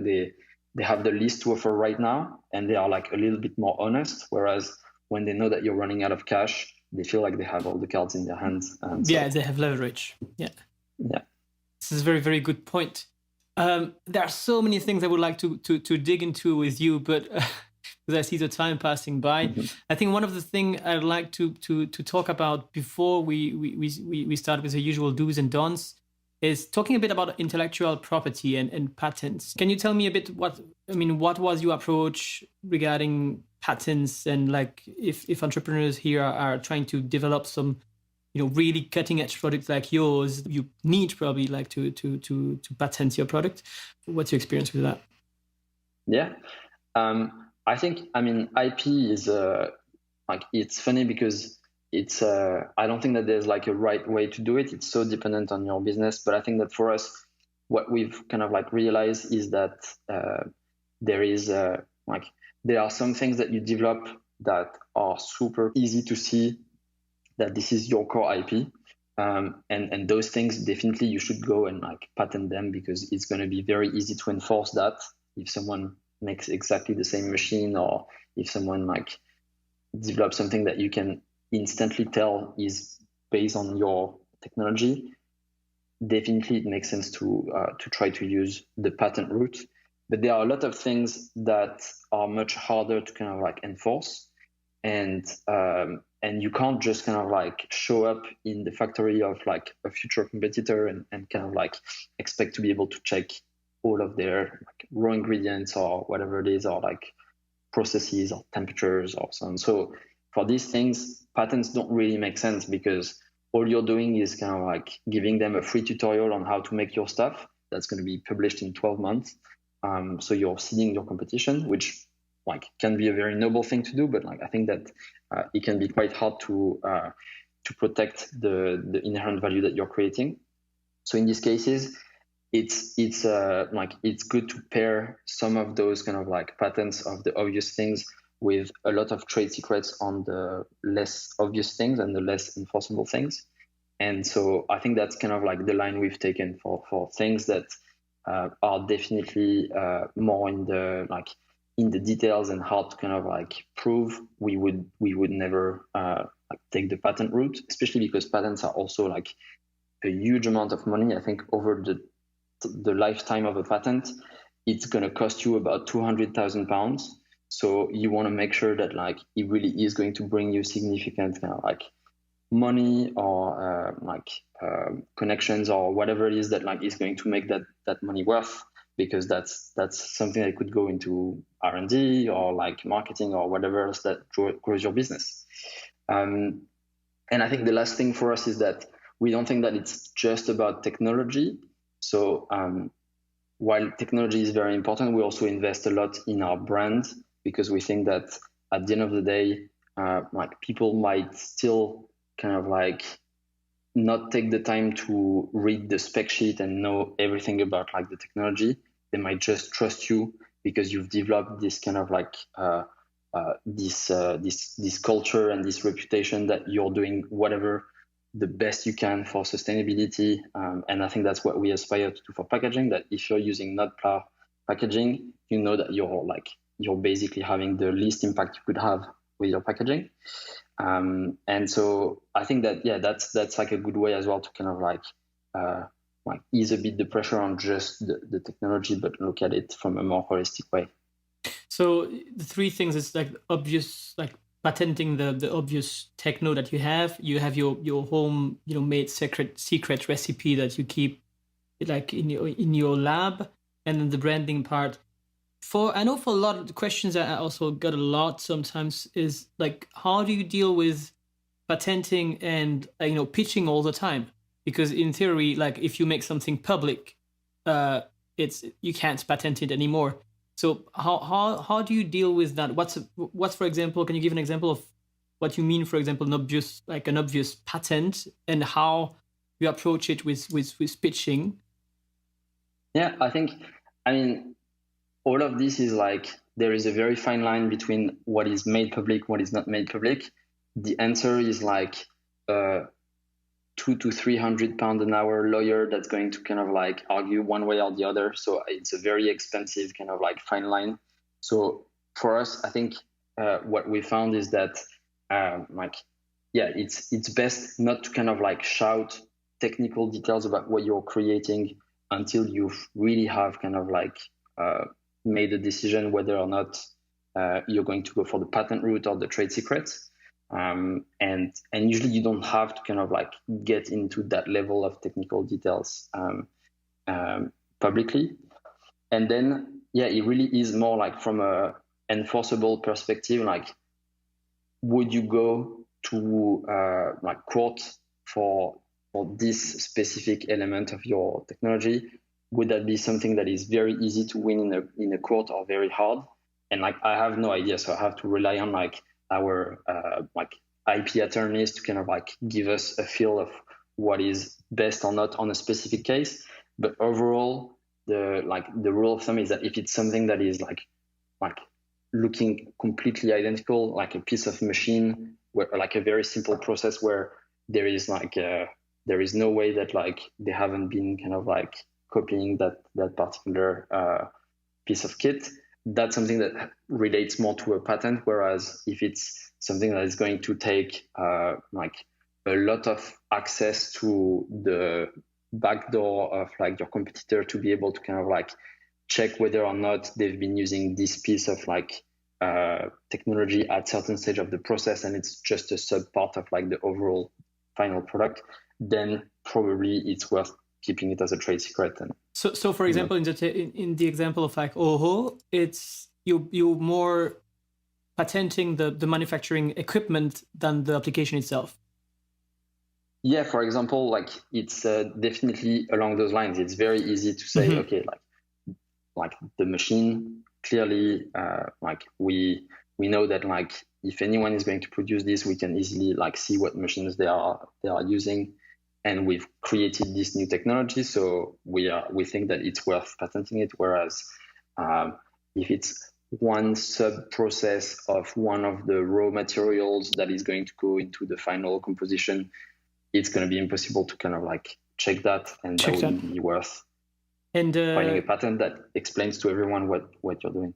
they have the least to offer right now, and they are like a little bit more honest. Whereas when they know that you're running out of cash, they feel like they have all the cards in their hands. Yeah, they have leverage. Yeah. This is a very, very good point. There are so many things I would like to dig into with you, but because I see the time passing by, I think one of the things I'd like to talk about before we start with the usual do's and don'ts is talking a bit about intellectual property and patents. Can you tell me a bit what was your approach regarding patents, and like if entrepreneurs here are trying to develop some really cutting edge products like yours, you need probably like to patent your product. What's your experience with that? Yeah. I think, IP is like, it's funny because it's I don't think that there's like a right way to do it. It's so dependent on your business. But I think that for us, what we've kind of like realized is that there is like, there are some things that you develop that are super easy to see that this is your core IP. And those things, definitely you should go and like patent them, because it's going to be very easy to enforce that if someone makes exactly the same machine, or if someone like develops something that you can instantly tell is based on your technology. Definitely it makes sense to try to use the patent route. But there are a lot of things that are much harder to kind of like enforce, and you can't just kind of like show up in the factory of like a future competitor and kind of like expect to be able to check all of their like raw ingredients or whatever it is, or like processes or temperatures or so on. So for these things, patents don't really make sense, because all you're doing is kind of like giving them a free tutorial on how to make your stuff that's going to be published in 12 months. So you're seeding your competition, which like can be a very noble thing to do, but like I think that it can be quite hard to protect the inherent value that you're creating. So in these cases, it's good to pair some of those kind of like patents of the obvious things with a lot of trade secrets on the less obvious things and the less enforceable things. And so I think that's kind of like the line we've taken for things that are definitely more in the details and hard to kind of like prove. We would never like take the patent route, especially because patents are also like a huge amount of money. I think over the lifetime of a patent, it's going to cost you about £200,000. So you want to make sure that like it really is going to bring you significant kind of like money, or connections, or whatever it is that like is going to make that money worth, because that's something that could go into R&D or like marketing or whatever else that grows your business. And I think the last thing for us is that we don't think that it's just about technology. So while technology is very important, we also invest a lot in our brand, because we think that at the end of the day, like people might still kind of like not take the time to read the spec sheet and know everything about like the technology. They might just trust you because you've developed this kind of like this culture and this reputation that you're doing whatever the best you can for sustainability. And I think that's what we aspire to do for packaging, that if you're using NOTPLA packaging, you know that you're basically having the least impact you could have with your packaging. And so I think that, yeah, that's like a good way as well to kind of like ease a bit the pressure on just the technology, but look at it from a more holistic way. So the three things is like obvious, like patenting the obvious techno that you have your home made secret recipe that you keep like in your lab, and then the branding part. I know for a lot of the questions that I also got a lot sometimes is like, how do you deal with patenting and pitching all the time? Because in theory, like if you make something public, you can't patent it anymore. So how do you deal with that? What's for example, can you give an example of what you mean, for example, an obvious patent, and how you approach it with pitching? Yeah, I mean, all of this is like, there is a very fine line between what is made public, what is not made public. The answer is like £200 to £300 an hour lawyer that's going to kind of like argue one way or the other. So it's a very expensive kind of like fine line. So for us, I think what we found is that it's best not to kind of like shout technical details about what you're creating until you really have kind of like made a decision whether or not you're going to go for the patent route or the trade secrets. And usually you don't have to kind of like get into that level of technical details publicly. And then, yeah, it really is more like from a enforceable perspective, like would you go to like court for this specific element of your technology, would that be something that is very easy to win in a court or very hard? And like, I have no idea, so I have to rely on like our like IP attorneys to kind of like give us a feel of what is best or not on a specific case. But overall, the rule of thumb is that if it's something that is like looking completely identical, like a piece of machine, where like a very simple process where there is no way that like they haven't been kind of like copying that particular piece of kit, that's something that relates more to a patent. Whereas if it's something that is going to take like a lot of access to the backdoor of like your competitor to be able to kind of like check whether or not they've been using this piece of like technology at certain stage of the process, and it's just a sub part of like the overall final product, then probably it's worth keeping it as a trade secret. And so for example, in the example of like Oho, it's you're more patenting the manufacturing equipment than the application itself. Yeah, for example, like it's definitely along those lines. It's very easy to say, okay, like the machine, clearly, like we know that like if anyone is going to produce this, we can easily like see what machines they are using, and we've created this new technology, so we think that it's worth patenting it. Whereas if it's one sub process of one of the raw materials that is going to go into the final composition, it's going to be impossible to kind of like check that, and that wouldn't be worth finding a patent that explains to everyone what you're doing.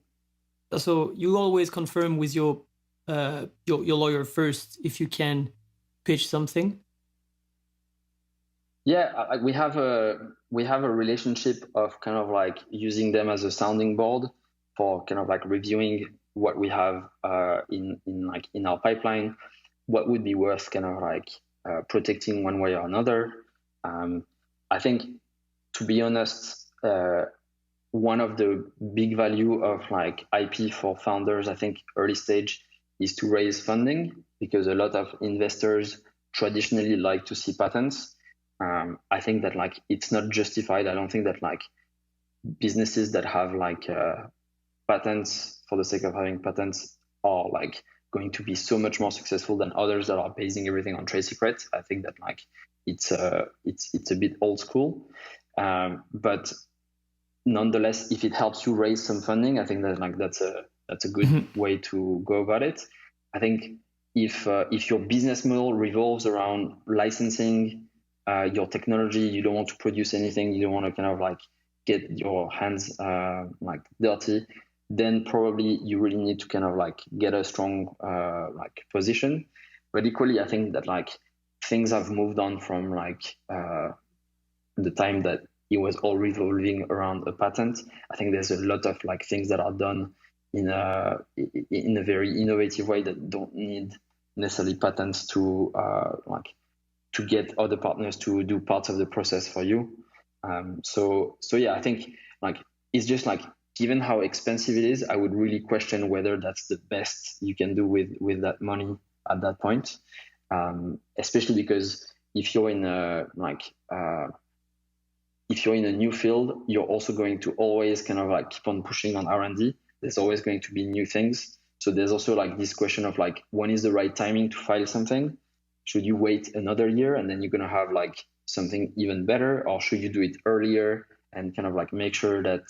So you always confirm with your lawyer first if you can pitch something. Yeah, we have a relationship of kind of like using them as a sounding board for kind of like reviewing what we have in our pipeline, what would be worth kind of like protecting one way or another. I think, to be honest, one of the big value of like IP for founders, I think early stage, is to raise funding, because a lot of investors traditionally like to see patents. I think that like it's not justified. I don't think that like businesses that have like patents for the sake of having patents are like going to be so much more successful than others that are basing everything on trade secrets. I think that like it's a bit old school, but nonetheless, if it helps you raise some funding, I think that like that's a good way to go about it. I think if your business model revolves around licensing your technology, you don't want to produce anything, you don't want to kind of like get your hands like dirty, then probably you really need to kind of like get a strong like position. But equally, I think that like things have moved on from like the time that it was all revolving around a patent. I think there's a lot of like things that are done in a very innovative way that don't need necessarily patents to like to get other partners to do parts of the process for you. So yeah, I think like it's just like, given how expensive it is, I would really question whether that's the best you can do with that money at that point. Especially because if you're in a new field, you're also going to always kind of like keep on pushing on R&D. There's always going to be new things. So there's also like this question of like, when is the right timing to file something? Should you wait another year and then you're going to have like something even better, or should you do it earlier and kind of like make sure that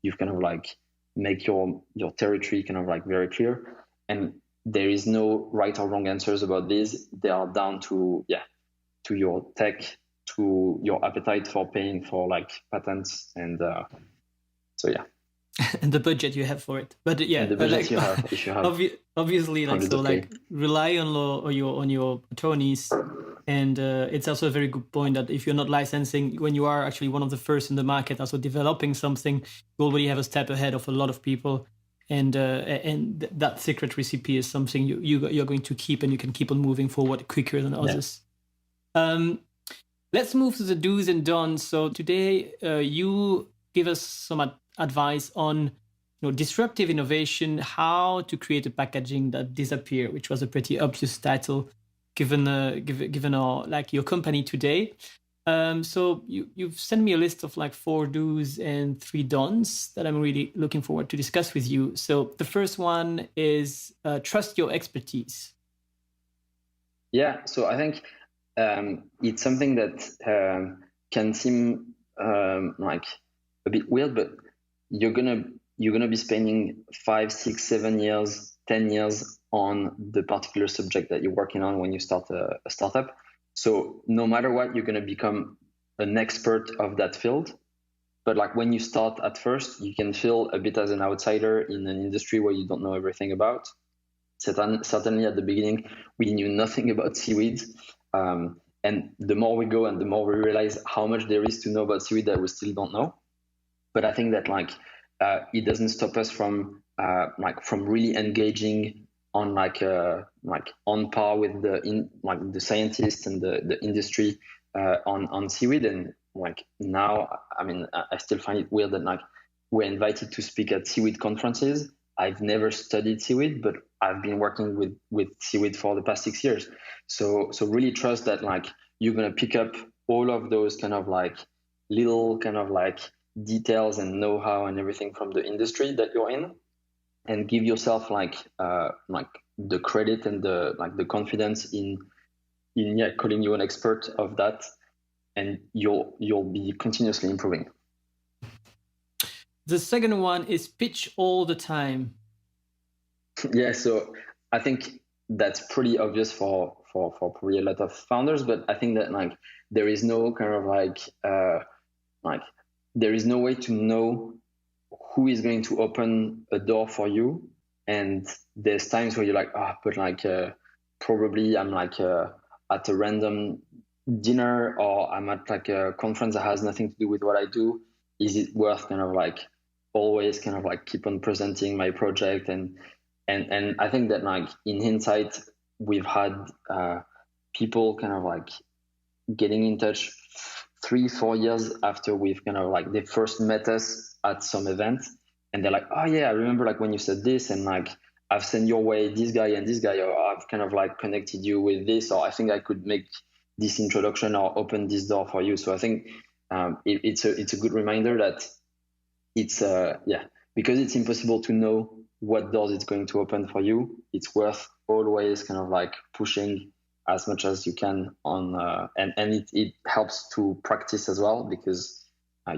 you've kind of like make your territory kind of like very clear? And there is no right or wrong answers about this. They are down to your tech, to your appetite for paying for like patents, and so yeah. And the budget you have for it, but yeah, and the budget like, you have, if you have obviously, like, so like rely on your attorneys, and it's also a very good point that if you're not licensing, when you are actually one of the first in the market, also developing something, you already have a step ahead of a lot of people, and that secret recipe is something you're going to keep, and you can keep on moving forward quicker than others. Yeah. Let's move to the do's and don'ts. So today, you give us some advice on disruptive innovation, how to create a packaging that disappears, which was a pretty obvious title. given our like your company today. So you've sent me a list of like 4 do's and 3 don'ts that I'm really looking forward to discuss with you. So the first one is trust your expertise. Yeah, so I think it's something that can seem like a bit weird, but you're gonna be spending 5, 6, 7 years, 10 years on the particular subject that you're working on when you start a startup. So no matter what, you're gonna become an expert of that field. But like when you start at first, you can feel a bit as an outsider in an industry where you don't know everything about. Certainly at the beginning, we knew nothing about seaweed. And the more we go and the more we realize how much there is to know about seaweed that we still don't know. But I think that it doesn't stop us from really engaging on on par with the scientists and the industry on seaweed. And now, I mean, I still find it weird that we're invited to speak at seaweed conferences. I've never studied seaweed, but I've been working with seaweed for the past 6 years. So really trust that you're gonna pick up all of those kind of little kind of details and know-how and everything from the industry that you're in, and give yourself the credit and the confidence in calling you an expert of that, and you'll be continuously improving. The second one is pitch all the time. Yeah, so I think that's pretty obvious for probably a lot of founders, but I think that there is no kind of there is no way to know who is going to open a door for you. And there's times where you're probably I'm at a random dinner, or I'm at a conference that has nothing to do with what I do. Is it worth always keep on presenting my project? And I think that in hindsight, we've had people getting in touch 3-4 years after we've they first met us at some event, and they're like, oh yeah, I remember when you said this, and I've sent your way this guy and this guy, or I've connected you with this, or I think I could make this introduction or open this door for you. So I think it's a good reminder that it's because it's impossible to know what doors it's going to open for you. It's worth always pushing as much as you can on and it helps to practice as well, because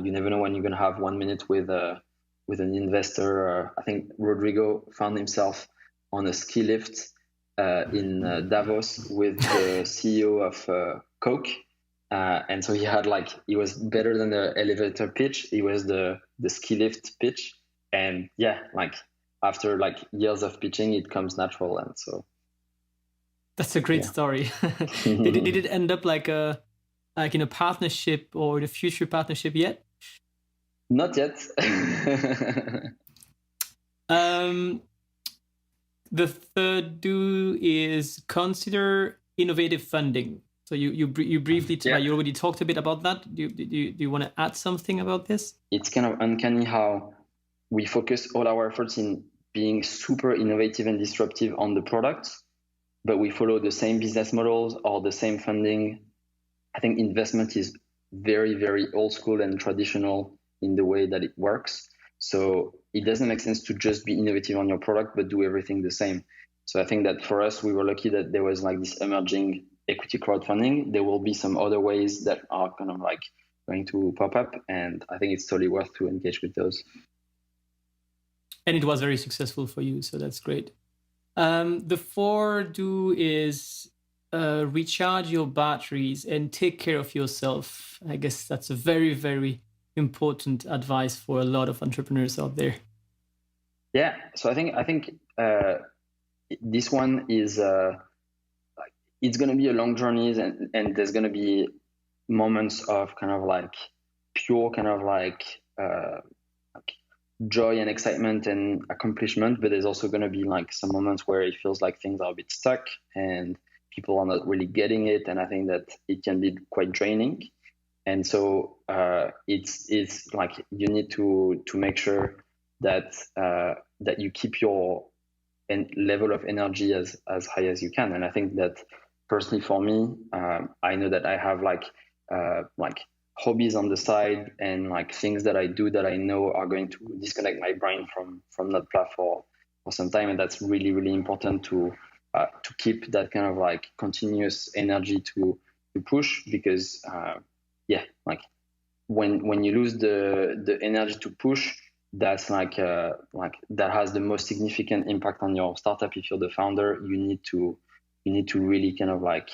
you never know when you're going to have 1 minute with an investor. I think Rodrigo found himself on a ski lift in Davos with the CEO of Coke, and so he had he was better than the elevator pitch. He was the ski lift pitch, and after years of pitching, it comes natural. And so that's a great story. Did it end up in a partnership or the future partnership yet? Not yet. The third do is consider innovative funding. So you briefly you already talked a bit about that. Do you want to add something about this? It's kind of uncanny how we focus all our efforts in being super innovative and disruptive on the products, but we follow the same business models or the same funding. I think investment is very, very old school and traditional in the way that it works. So it doesn't make sense to just be innovative on your product, but do everything the same. So I think that for us, we were lucky that there was this emerging equity crowdfunding. There will be some other ways that are kind of going to pop up. And I think it's totally worth to engage with those. And it was very successful for you. So that's great. The fourth do is recharge your batteries and take care of yourself. I guess that's a very, very important advice for a lot of entrepreneurs out there. Yeah. So I think this one is it's going to be a long journey, and there's going to be moments of pure joy and excitement and accomplishment, but there's also going to be some moments where it feels like things are a bit stuck and people are not really getting it, and I think that it can be quite draining. And so it's you need to make sure that that you keep your level of energy as high as you can. And I think that personally for me, I know that I have like hobbies on the side and like things that I do that I know are going to disconnect my brain from NOTPLA for some time, and that's really, really important to keep that kind of like continuous energy to push, because like when you lose the energy to push, that's like that has the most significant impact on your startup. If you're the founder, you need to really kind of like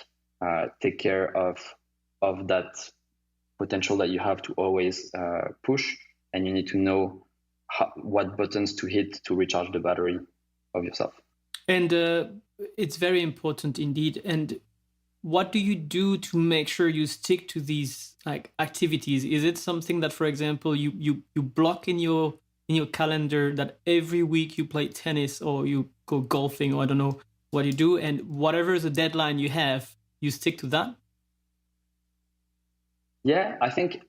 take care of that potential that you have to always push, and you need to know what buttons to hit to recharge the battery of yourself. And it's very important indeed. And what do you do to make sure you stick to these like activities? Is it something that, for example, you block in your calendar that every week you play tennis or you go golfing, or I don't know what you do, and whatever is the deadline you have, you stick to that? Yeah, I think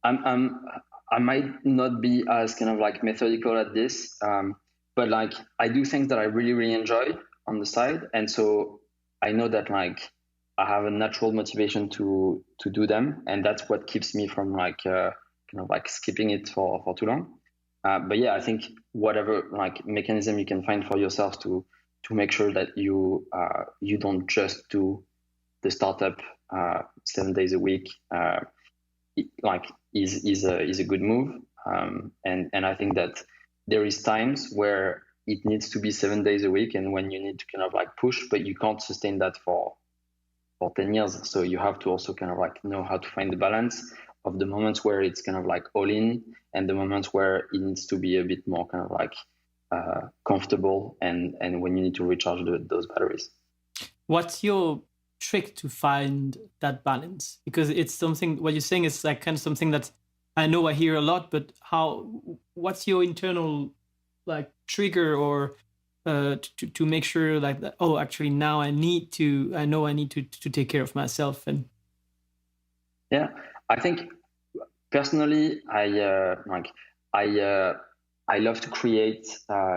I might not be as kind of like methodical at this, but like I do things that I really, really enjoy on the side, and so I know that like I have a natural motivation to do them, and that's what keeps me from like kind of like skipping it for too long. But yeah, I think whatever like mechanism you can find for yourself to make sure that you don't just do the startup 7 days a week, is a good move. And I think that there is times where it needs to be 7 days a week, and when you need to kind of like push, but you can't sustain that for 10 years. So you have to also kind of like know how to find the balance of the moments where it's kind of like all in, and the moments where it needs to be a bit more kind of like comfortable, and when you need to recharge those batteries. What's your trick to find that balance? Because it's something, what you're saying is like kind of something that I know I hear a lot, but what's your internal like trigger or to make sure like that, oh, actually now I know I need to take care of myself? And yeah, I think personally I love to create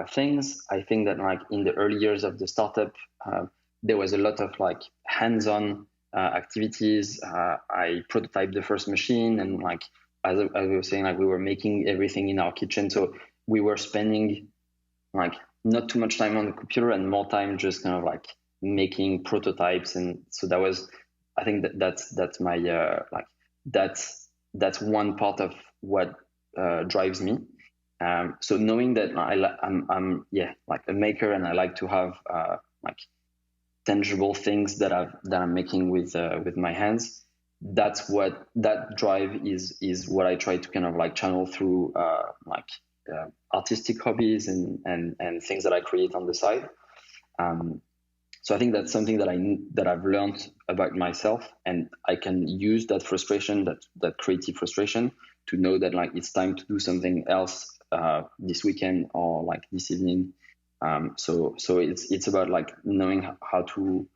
things. I think that like in the early years of the startup, there was a lot of like hands-on activities. I prototyped the first machine, and like as we were saying, like we were making everything in our kitchen. So we were spending like not too much time on the computer and more time just kind of like making prototypes. And so that was, I think that's my like that's one part of what drives me. So knowing that I'm like a maker, and I like to have like tangible things that I'm making with my hands. That's what that drive is what I try to kind of like channel through artistic hobbies and things that I create on the side. So I think that's something that I've learned about myself, and I can use that frustration, that creative frustration, to know that like it's time to do something else this weekend or like this evening. So it's about like knowing how to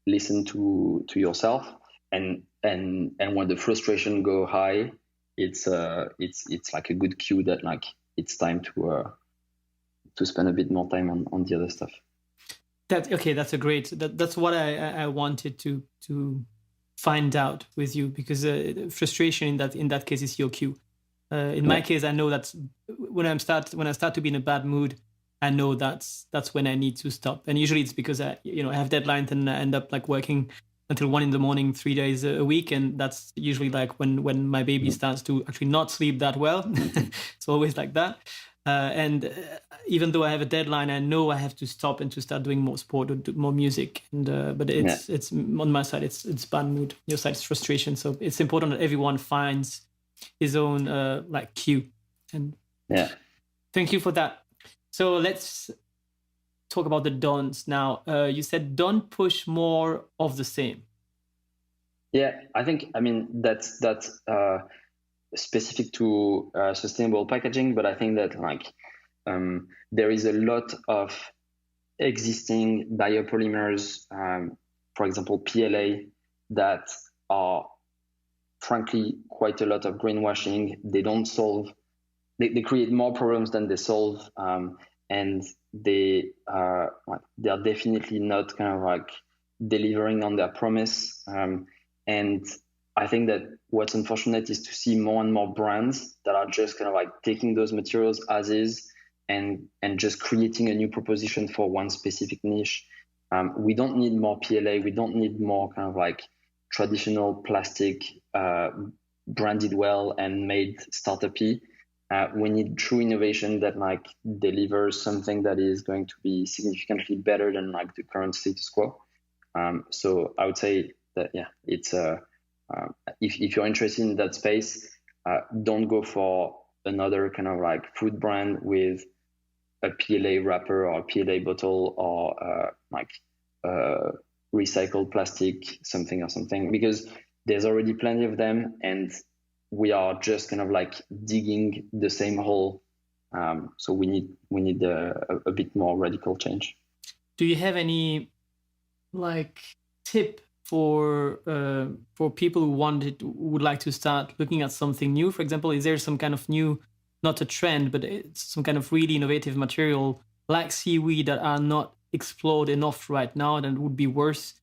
listen to yourself, and when the frustration go high, it's like a good cue that like it's time to spend a bit more time on the other stuff. That's a great. That's what I wanted to find out with you, because frustration in that case is your cue. In my case, I know that when I start to be in a bad mood, I know that's when I need to stop. And usually it's because I have deadlines and I end up like working until 1 a.m, 3 days a week, and that's usually like when my baby starts to actually not sleep that well. It's always like that. And even though I have a deadline, I know I have to stop and to start doing more sport or do more music. And but it's on my side, it's bad mood. Your side is frustration. So it's important that everyone finds his own like cue. And thank you for that. So let's talk about the don'ts now. You said don't push more of the same. Yeah, I mean that's specific to sustainable packaging, but I think that like there is a lot of existing biopolymers, for example PLA, that are frankly quite a lot of greenwashing. They don't solve. They create more problems than they solve, and they are definitely not kind of like delivering on their promise. And I think that what's unfortunate is to see more and more brands that are just kind of like taking those materials as is and just creating a new proposition for one specific niche. We don't need more PLA. We don't need more kind of like traditional plastic branded well and made startup-y. We need true innovation that like delivers something that is going to be significantly better than like the current status quo. So I would say that it's if you're interested in that space, don't go for another kind of like food brand with a PLA wrapper or a PLA bottle or recycled plastic something, because there's already plenty of them and we are just kind of like digging the same hole. So we need a bit more radical change. Do you have any like tip for people who would like to start looking at something new? For example, is there some kind of new, not a trend, but it's some kind of really innovative material like seaweed that are not explored enough right now that would be worth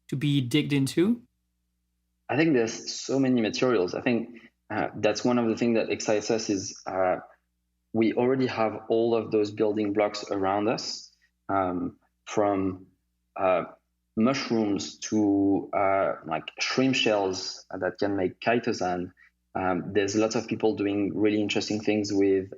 to be digged into? I think there's so many materials. I think that's one of the things that excites us is we already have all of those building blocks around us, from mushrooms to like shrimp shells that can make chitosan. There's lots of people doing really interesting things with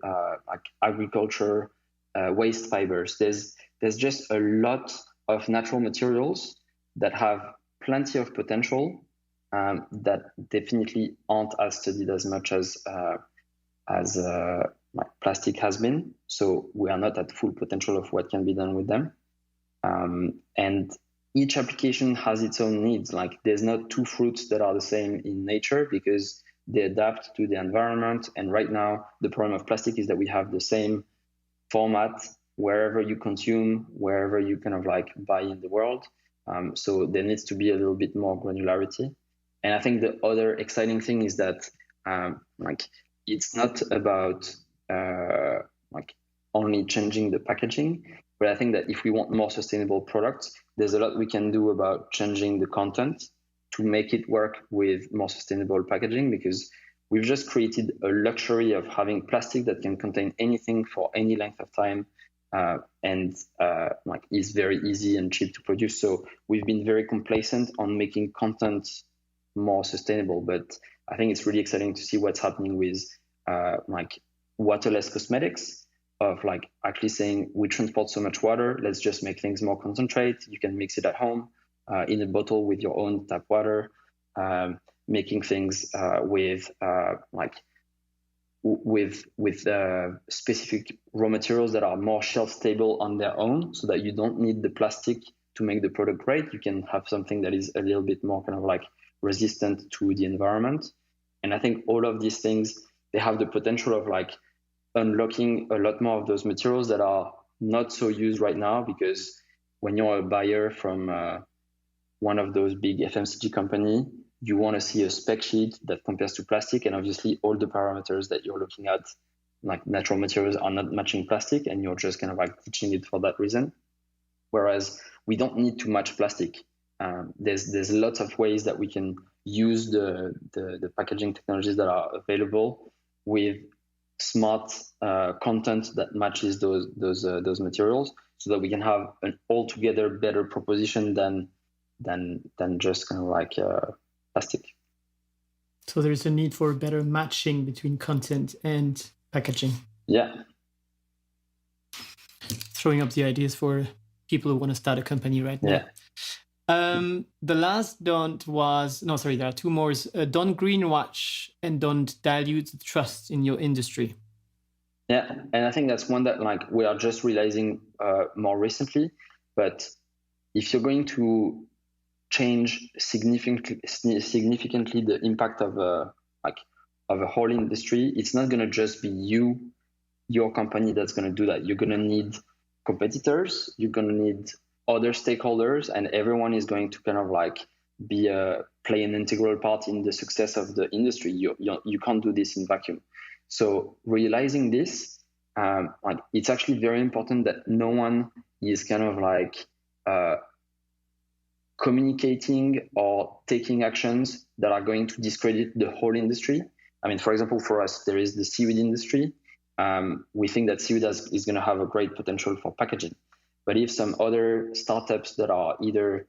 like agriculture, waste fibers. There's just a lot of natural materials that have plenty of potential that definitely aren't as studied as much as like plastic has been. So we are not at full potential of what can be done with them. And each application has its own needs. Like there's not two fruits that are the same in nature because they adapt to the environment. And right now, the problem of plastic is that we have the same format wherever you consume, wherever you kind of like buy in the world. So there needs to be a little bit more granularity. And I think the other exciting thing is that like it's not about like only changing the packaging, but I think that if we want more sustainable products, there's a lot we can do about changing the content to make it work with more sustainable packaging, because we've just created a luxury of having plastic that can contain anything for any length of time and like is very easy and cheap to produce. So we've been very complacent on making content more sustainable, but I think it's really exciting to see what's happening with like waterless cosmetics, of like actually saying we transport so much water, let's just make things more concentrate. You can mix it at home in a bottle with your own tap water, making things with specific raw materials that are more shelf stable on their own, so that you don't need the plastic to make the product great. You can have something that is a little bit more kind of like resistant to the environment. And I think all of these things, they have the potential of like unlocking a lot more of those materials that are not so used right now, because when you're a buyer from one of those big FMCG company, you want to see a spec sheet that compares to plastic, and obviously all the parameters that you're looking at, like natural materials, are not matching plastic, and you're just kind of like teaching it for that reason. Whereas we don't need to match plastic. There's lots of ways that we can use the packaging technologies that are available with smart content that matches those materials, so that we can have an altogether better proposition than just kind of like plastic. So there is a need for better matching between content and packaging. Yeah. Throwing up the ideas for people who want to start a company right now. Yeah. The last don't was, no, sorry, there are two more. Don't greenwash and don't dilute the trust in your industry. Yeah, and I think that's one that like we are just realizing more recently. But if you're going to change significantly the impact of a whole industry, it's not going to just be your company that's going to do that. You're going to need competitors. You're going to need other stakeholders, and everyone is going to kind of like play an integral part in the success of the industry. You can't do this in vacuum. So realizing this, like it's actually very important that no one is kind of like communicating or taking actions that are going to discredit the whole industry. I mean, for example, for us, there is the seaweed industry. We think that seaweed is going to have a great potential for packaging. But if some other startups that are either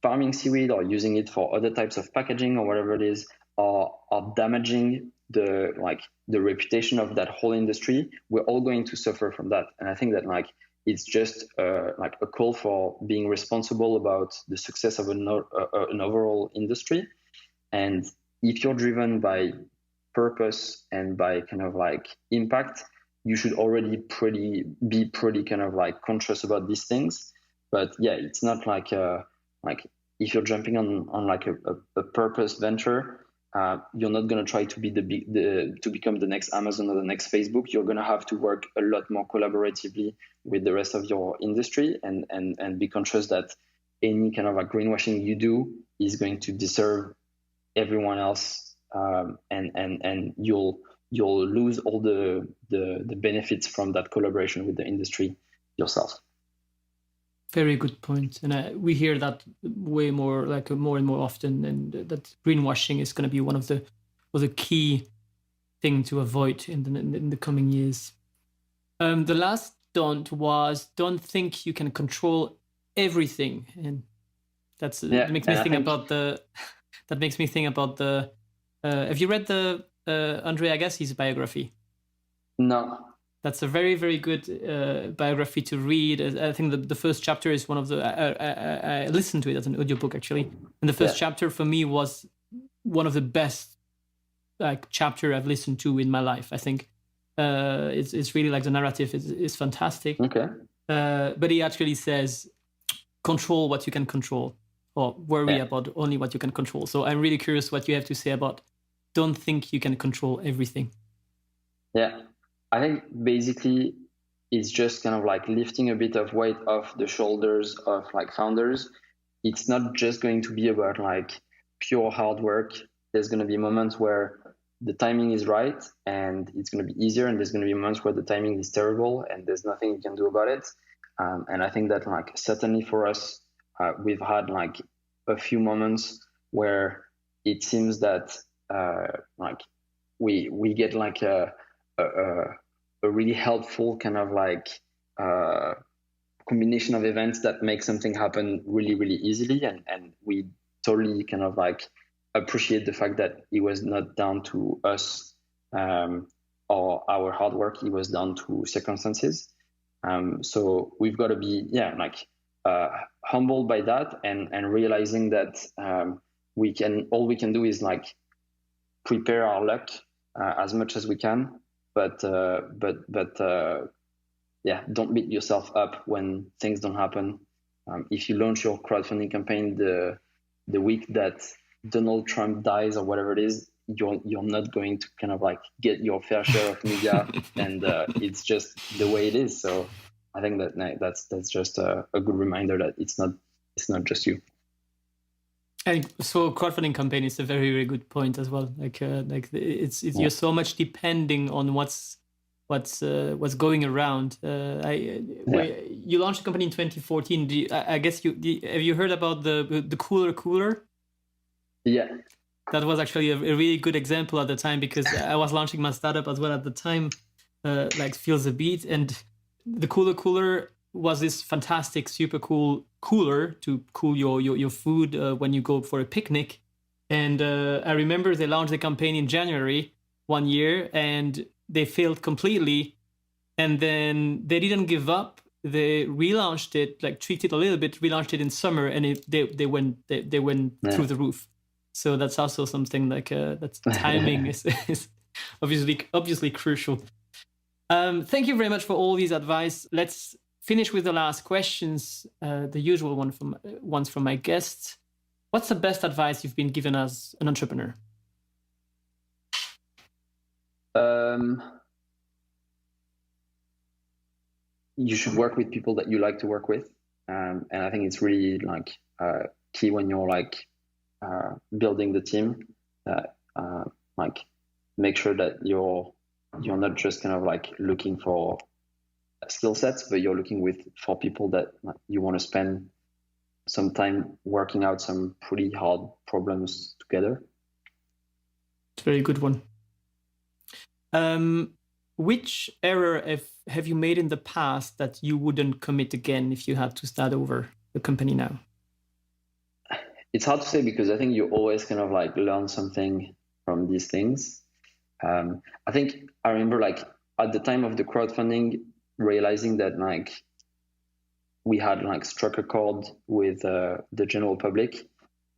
farming seaweed or using it for other types of packaging or whatever it is are damaging the reputation of that whole industry, we're all going to suffer from that. And I think that it's just a call for being responsible about the success of an overall industry. And if you're driven by purpose and by kind of impact, you should already be pretty kind of conscious about these things. But yeah, it's not like if you're jumping on a purpose venture, you're not going to try to be to become the next Amazon or the next Facebook. You're going to have to work a lot more collaboratively with the rest of your industry and be conscious that any kind of greenwashing you do is going to deserve everyone else, and you'll lose all the benefits from that collaboration with the industry yourself. Very good point. And we hear that way more, more and more often, and that greenwashing is going to be one of the key thing to avoid in the coming years. The last don't was don't think you can control everything, and that makes me think about the. That makes me think about the. Have you read the Andre Agassi's biography? No. That's a very, very good biography to read. I think the first chapter is one of the... I listened to it as an audiobook, actually. And the first chapter for me was one of the best chapter I've listened to in my life. I think it's really the narrative is fantastic. Okay. But he actually says, control what you can control, or worry about only what you can control. So I'm really curious what you have to say about don't think you can control everything. Yeah. I think basically it's just kind of lifting a bit of weight off the shoulders of founders. It's not just going to be about pure hard work. There's going to be moments where the timing is right and it's going to be easier, and there's going to be moments where the timing is terrible and there's nothing you can do about it. And I think that certainly for us, we've had a few moments where it seems that we get a really helpful kind of combination of events that make something happen really, really easily. And we totally kind of appreciate the fact that it was not down to us or our hard work. It was down to circumstances. So we've got to be, humbled by that and realizing that all we can do is prepare our luck as much as we can. But don't beat yourself up when things don't happen. If you launch your crowdfunding campaign the week that Donald Trump dies or whatever it is, you're not going to kind of get your fair share of media, and it's just the way it is. So I think that's just a good reminder that it's not just you. And so crowdfunding campaign is a very, very good point as well. You're so much depending on what's going around. You launched a company in 2014. I guess have you heard about the cooler? Yeah. That was actually a really good example at the time, because I was launching my startup as well at the time, Feels the Beat, and the cooler was this fantastic, super cool cooler to cool your food when you go for a picnic. And I remember they launched the campaign in January one year, and they failed completely. And then they didn't give up. They relaunched it, tweaked it a little bit, relaunched it in summer, and they went through the roof. So that's also something that's timing is obviously crucial. Thank you very much for all these advice. Let's finish with the last questions, the usual ones from my guests. What's the best advice you've been given as an entrepreneur? You should work with people that you like to work with, and I think it's really key when you're building the team. Make sure that you're not just kind of looking for skill sets, but you're looking for people that you want to spend some time working out some pretty hard problems together. It's a very good one. Which error have you made in the past that you wouldn't commit again if you had to start over the company now? It's hard to say because I think you always kind of like learn something from these things. I think I remember like at the time of the crowdfunding, realizing that like we had like struck a chord with the general public.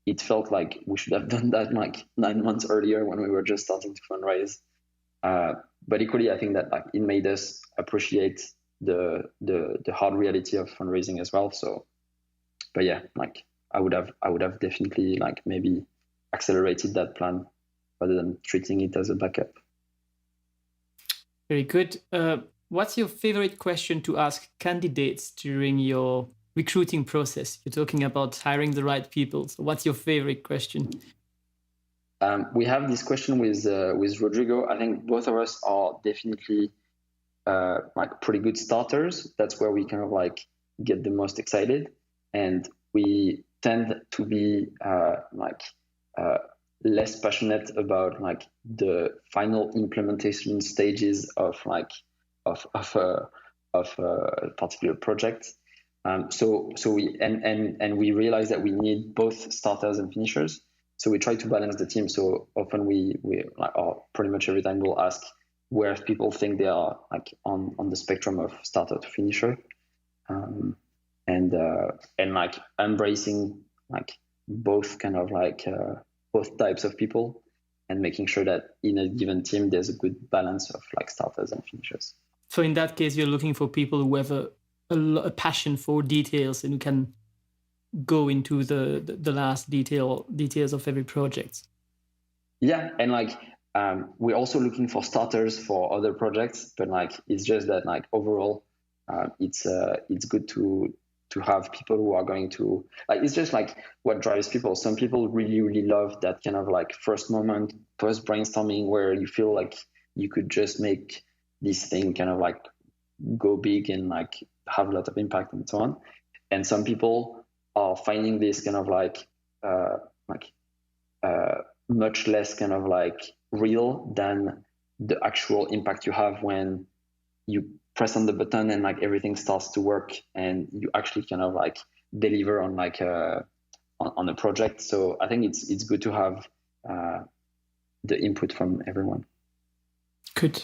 It felt like we should have done that like 9 months earlier when we were just starting to fundraise. But equally, I think that like it made us appreciate the hard reality of fundraising as well. So, but yeah, like I would have definitely like maybe accelerated that plan rather than treating it as a backup. Very good. What's your favorite question to ask candidates during your recruiting process? You're talking about hiring the right people. So what's your favorite question? We have this question with Rodrigo. I think both of us are definitely like pretty good starters. That's where we kind of like get the most excited, and we tend to be less passionate about like the final implementation stages of a particular project. So we we realize that we need both starters and finishers. So we try to balance the team. So often we like, or pretty much every time we'll ask where people think they are like on the spectrum of starter to finisher, and like embracing like both kind of like both types of people, and making sure that in a given team there's a good balance of like starters and finishers. So in that case, you're looking for people who have a passion for details and who can go into the last details of every project. Yeah, and like we're also looking for starters for other projects, but like it's just that like overall, it's good to have people who are going to like, it's just like what drives people. Some people really love that kind of like first moment post brainstorming where you feel like you could just make this thing kind of like go big and like have a lot of impact and so on. And some people are finding this kind of like much less kind of like real than the actual impact you have when you press on the button and like everything starts to work and you actually kind of like deliver on like on a project. So I think it's good to have the input from everyone. Good.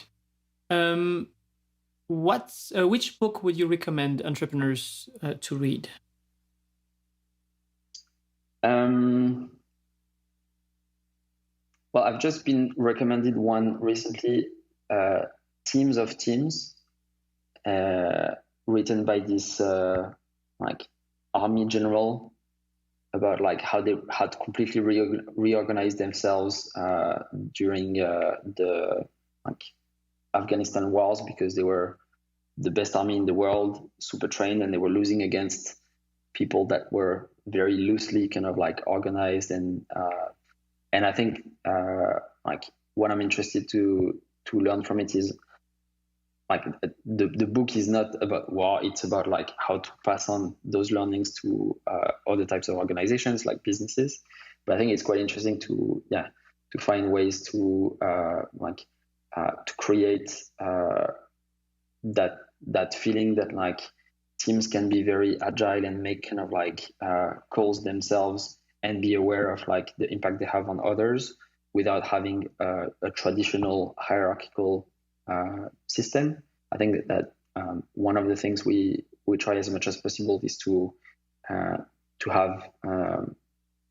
Which book would you recommend entrepreneurs to read? Well, I've just been recommended one recently, Teams of Teams, written by this like army general, about like how they had completely reorganized themselves during the like Afghanistan wars, because they were the best army in the world, super trained, and they were losing against people that were very loosely kind of like organized. And I think like what I'm interested to learn from it is like the book is not about war, it's about like how to pass on those learnings to other types of organizations like businesses. But I think it's quite interesting to find ways to to create that feeling that like teams can be very agile and make kind of like calls themselves and be aware of like the impact they have on others without having a traditional hierarchical system. I think that one of the things we try as much as possible is to have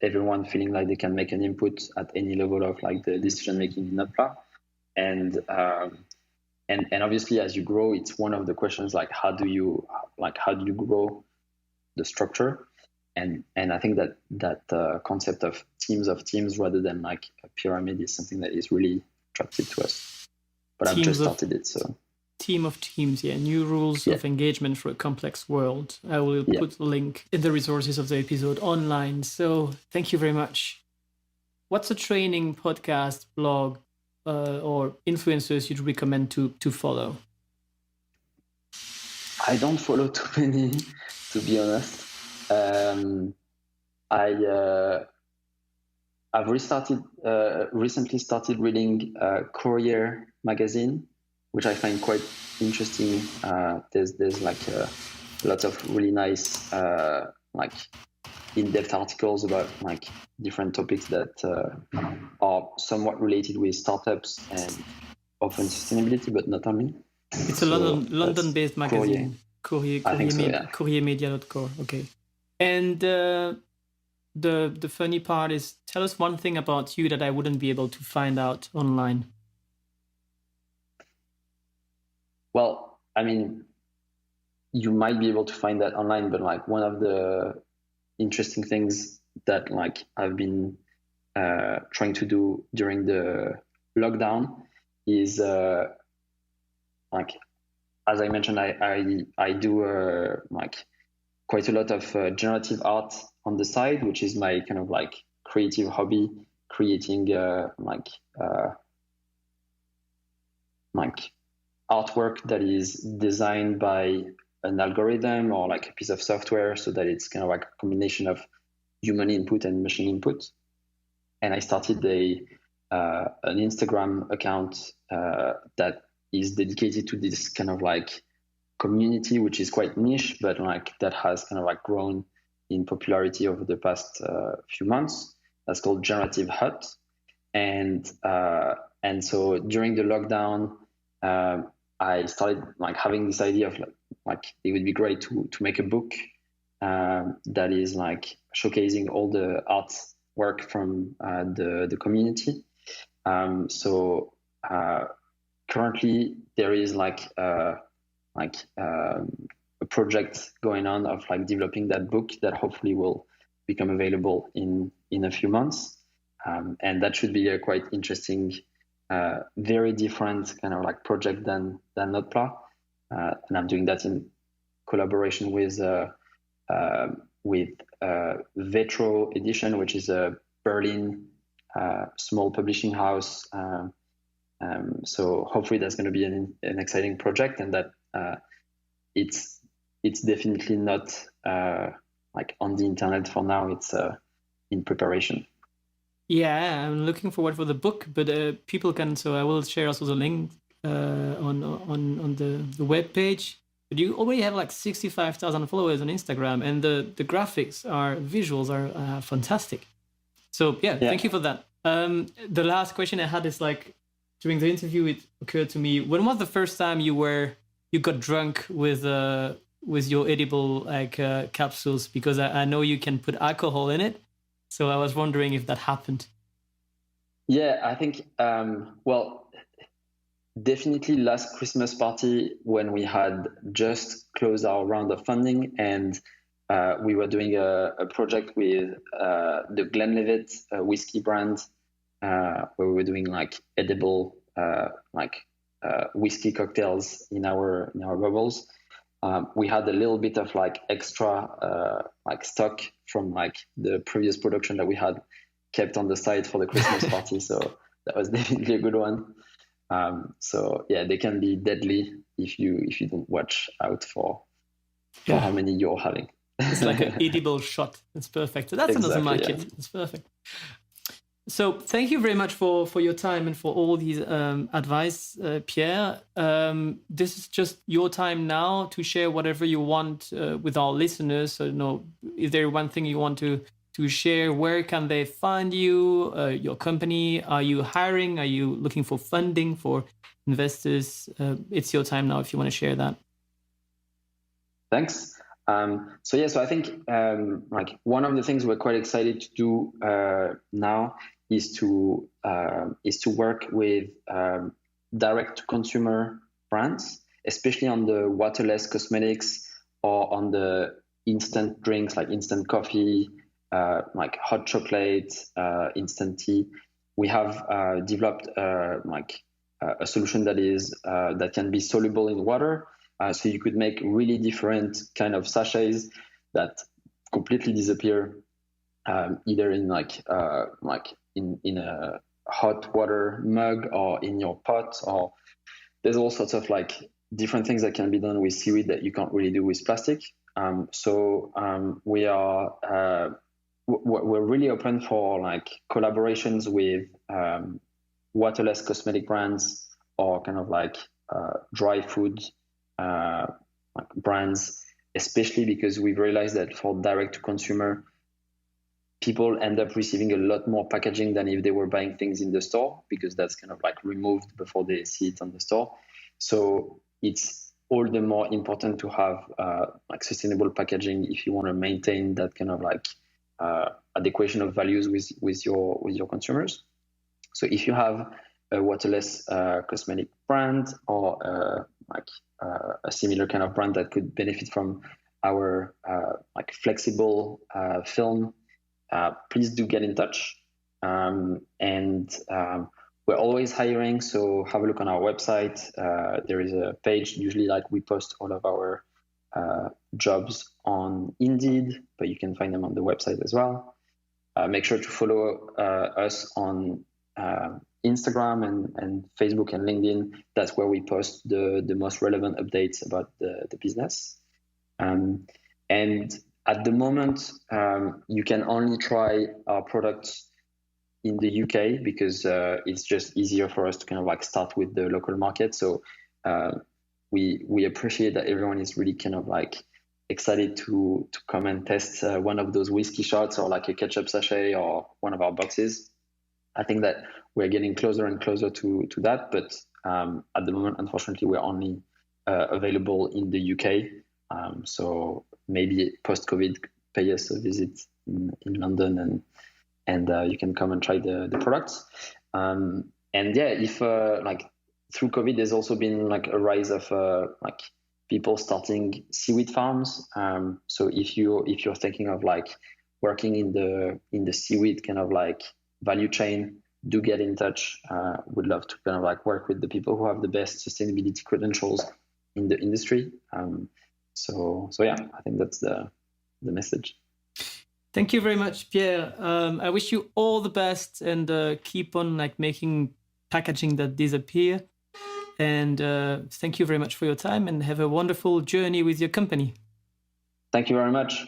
everyone feeling like they can make an input at any level of like the decision making in NOTPLA. And obviously as you grow, it's one of the questions like how do you grow the structure, and I think that concept of teams rather than like a pyramid is something that is really attractive to us. But I've just started it, so. Team of teams, new rules of engagement for a complex world. I will put the link in the resources of the episode online. So thank you very much. What's a training, podcast, blog, or influencers you'd recommend to follow? I don't follow too many, to be honest. I've recently started reading Courier magazine, which I find quite interesting. There's like lots of really nice like in-depth articles about like different topics that are somewhat related with startups and often sustainability, but not only. It's a London-based magazine. Couriermedia.co. Okay. And the funny part is, tell us one thing about you that I wouldn't be able to find out online. Well, I mean, you might be able to find that online, but like one of the interesting things that like I've been trying to do during the lockdown is like, as I mentioned, I do like quite a lot of generative art on the side, which is my kind of like creative hobby, creating like artwork that is designed by an algorithm or like a piece of software, so that it's kind of like a combination of human input and machine input. And I started an Instagram account that is dedicated to this kind of like community, which is quite niche, but like that has kind of like grown in popularity over the past few months. That's called Generative Hut. And so during the lockdown, I started like having this idea of like it would be great to make a book that is like showcasing all the art work from the community. So currently there is like a project going on of like developing that book that hopefully will become available in a few months, and that should be a quite interesting, very different kind of like project than NOTPLA, and I'm doing that in collaboration with Vetro Edition, which is a Berlin small publishing house. So hopefully that's going to be an exciting project, and that it's definitely not like on the internet for now. It's in preparation. Yeah, I'm looking forward for the book, but people can. So I will share also the link on the web page. But you already have like 65,000 followers on Instagram, and the visuals are fantastic. So yeah, thank you for that. The last question I had is like, during the interview, it occurred to me, when was the first time you got drunk with your edible like capsules? Because I know you can put alcohol in it, so I was wondering if that happened. Yeah, I think well, definitely last Christmas party when we had just closed our round of funding, and we were doing a project with the Glenlivet whiskey brand, where we were doing like edible whiskey cocktails in our bubbles. We had a little bit of like extra like stock from like the previous production that we had kept on the side for the Christmas party, so that was definitely a good one. So yeah, they can be deadly if you don't watch out for how many you're having. It's like an edible shot. It's perfect. So that's another market. Yeah. It's perfect. So thank you very much for your time and for all these advice, Pierre. This is just your time now to share whatever you want with our listeners. So, is there one thing you want to share? Where can they find you, your company? Are you hiring? Are you looking for funding for investors? It's your time now if you want to share that. Thanks. So I think like one of the things we're quite excited to do now is to work with direct to consumer brands, especially on the waterless cosmetics or on the instant drinks like instant coffee, like hot chocolate, instant tea. We have developed a solution that can be soluble in water. So you could make really different kind of sachets that completely disappear, either in in a hot water mug or in your pot, or there's all sorts of like different things that can be done with seaweed that you can't really do with plastic. So we are we're really open for like collaborations with waterless cosmetic brands or kind of like dry food like brands, especially because we've realized that for direct to consumer, people end up receiving a lot more packaging than if they were buying things in the store, because that's kind of like removed before they see it on the store. So it's all the more important to have like sustainable packaging if you want to maintain that kind of like adequation of values with your consumers. So if you have a waterless cosmetic brand or a similar kind of brand that could benefit from our like flexible film, please do get in touch. We're always hiring, so have a look on our website. There is a page, usually like we post all of our jobs on Indeed, but you can find them on the website as well. Make sure to follow us on Instagram and Facebook and LinkedIn. That's where we post the most relevant updates about the business. And at the moment, you can only try our products in the UK because it's just easier for us to kind of like start with the local market. So we appreciate that everyone is really kind of like excited to come and test one of those whiskey shots or like a ketchup sachet or one of our boxes. I think that we're getting closer and closer to that, but at the moment, unfortunately, we're only available in the UK. So maybe post-COVID, pay us a visit in London and you can come and try the products. And yeah, if like through COVID, there's also been like a rise of like people starting seaweed farms. So if you're thinking of like working in the seaweed kind of like value chain, do get in touch. Would love to kind of like work with the people who have the best sustainability credentials in the industry. So yeah, I think that's the message. Thank you very much, Pierre. I wish you all the best and keep on like making packaging that disappear. And thank you very much for your time and have a wonderful journey with your company. Thank you very much.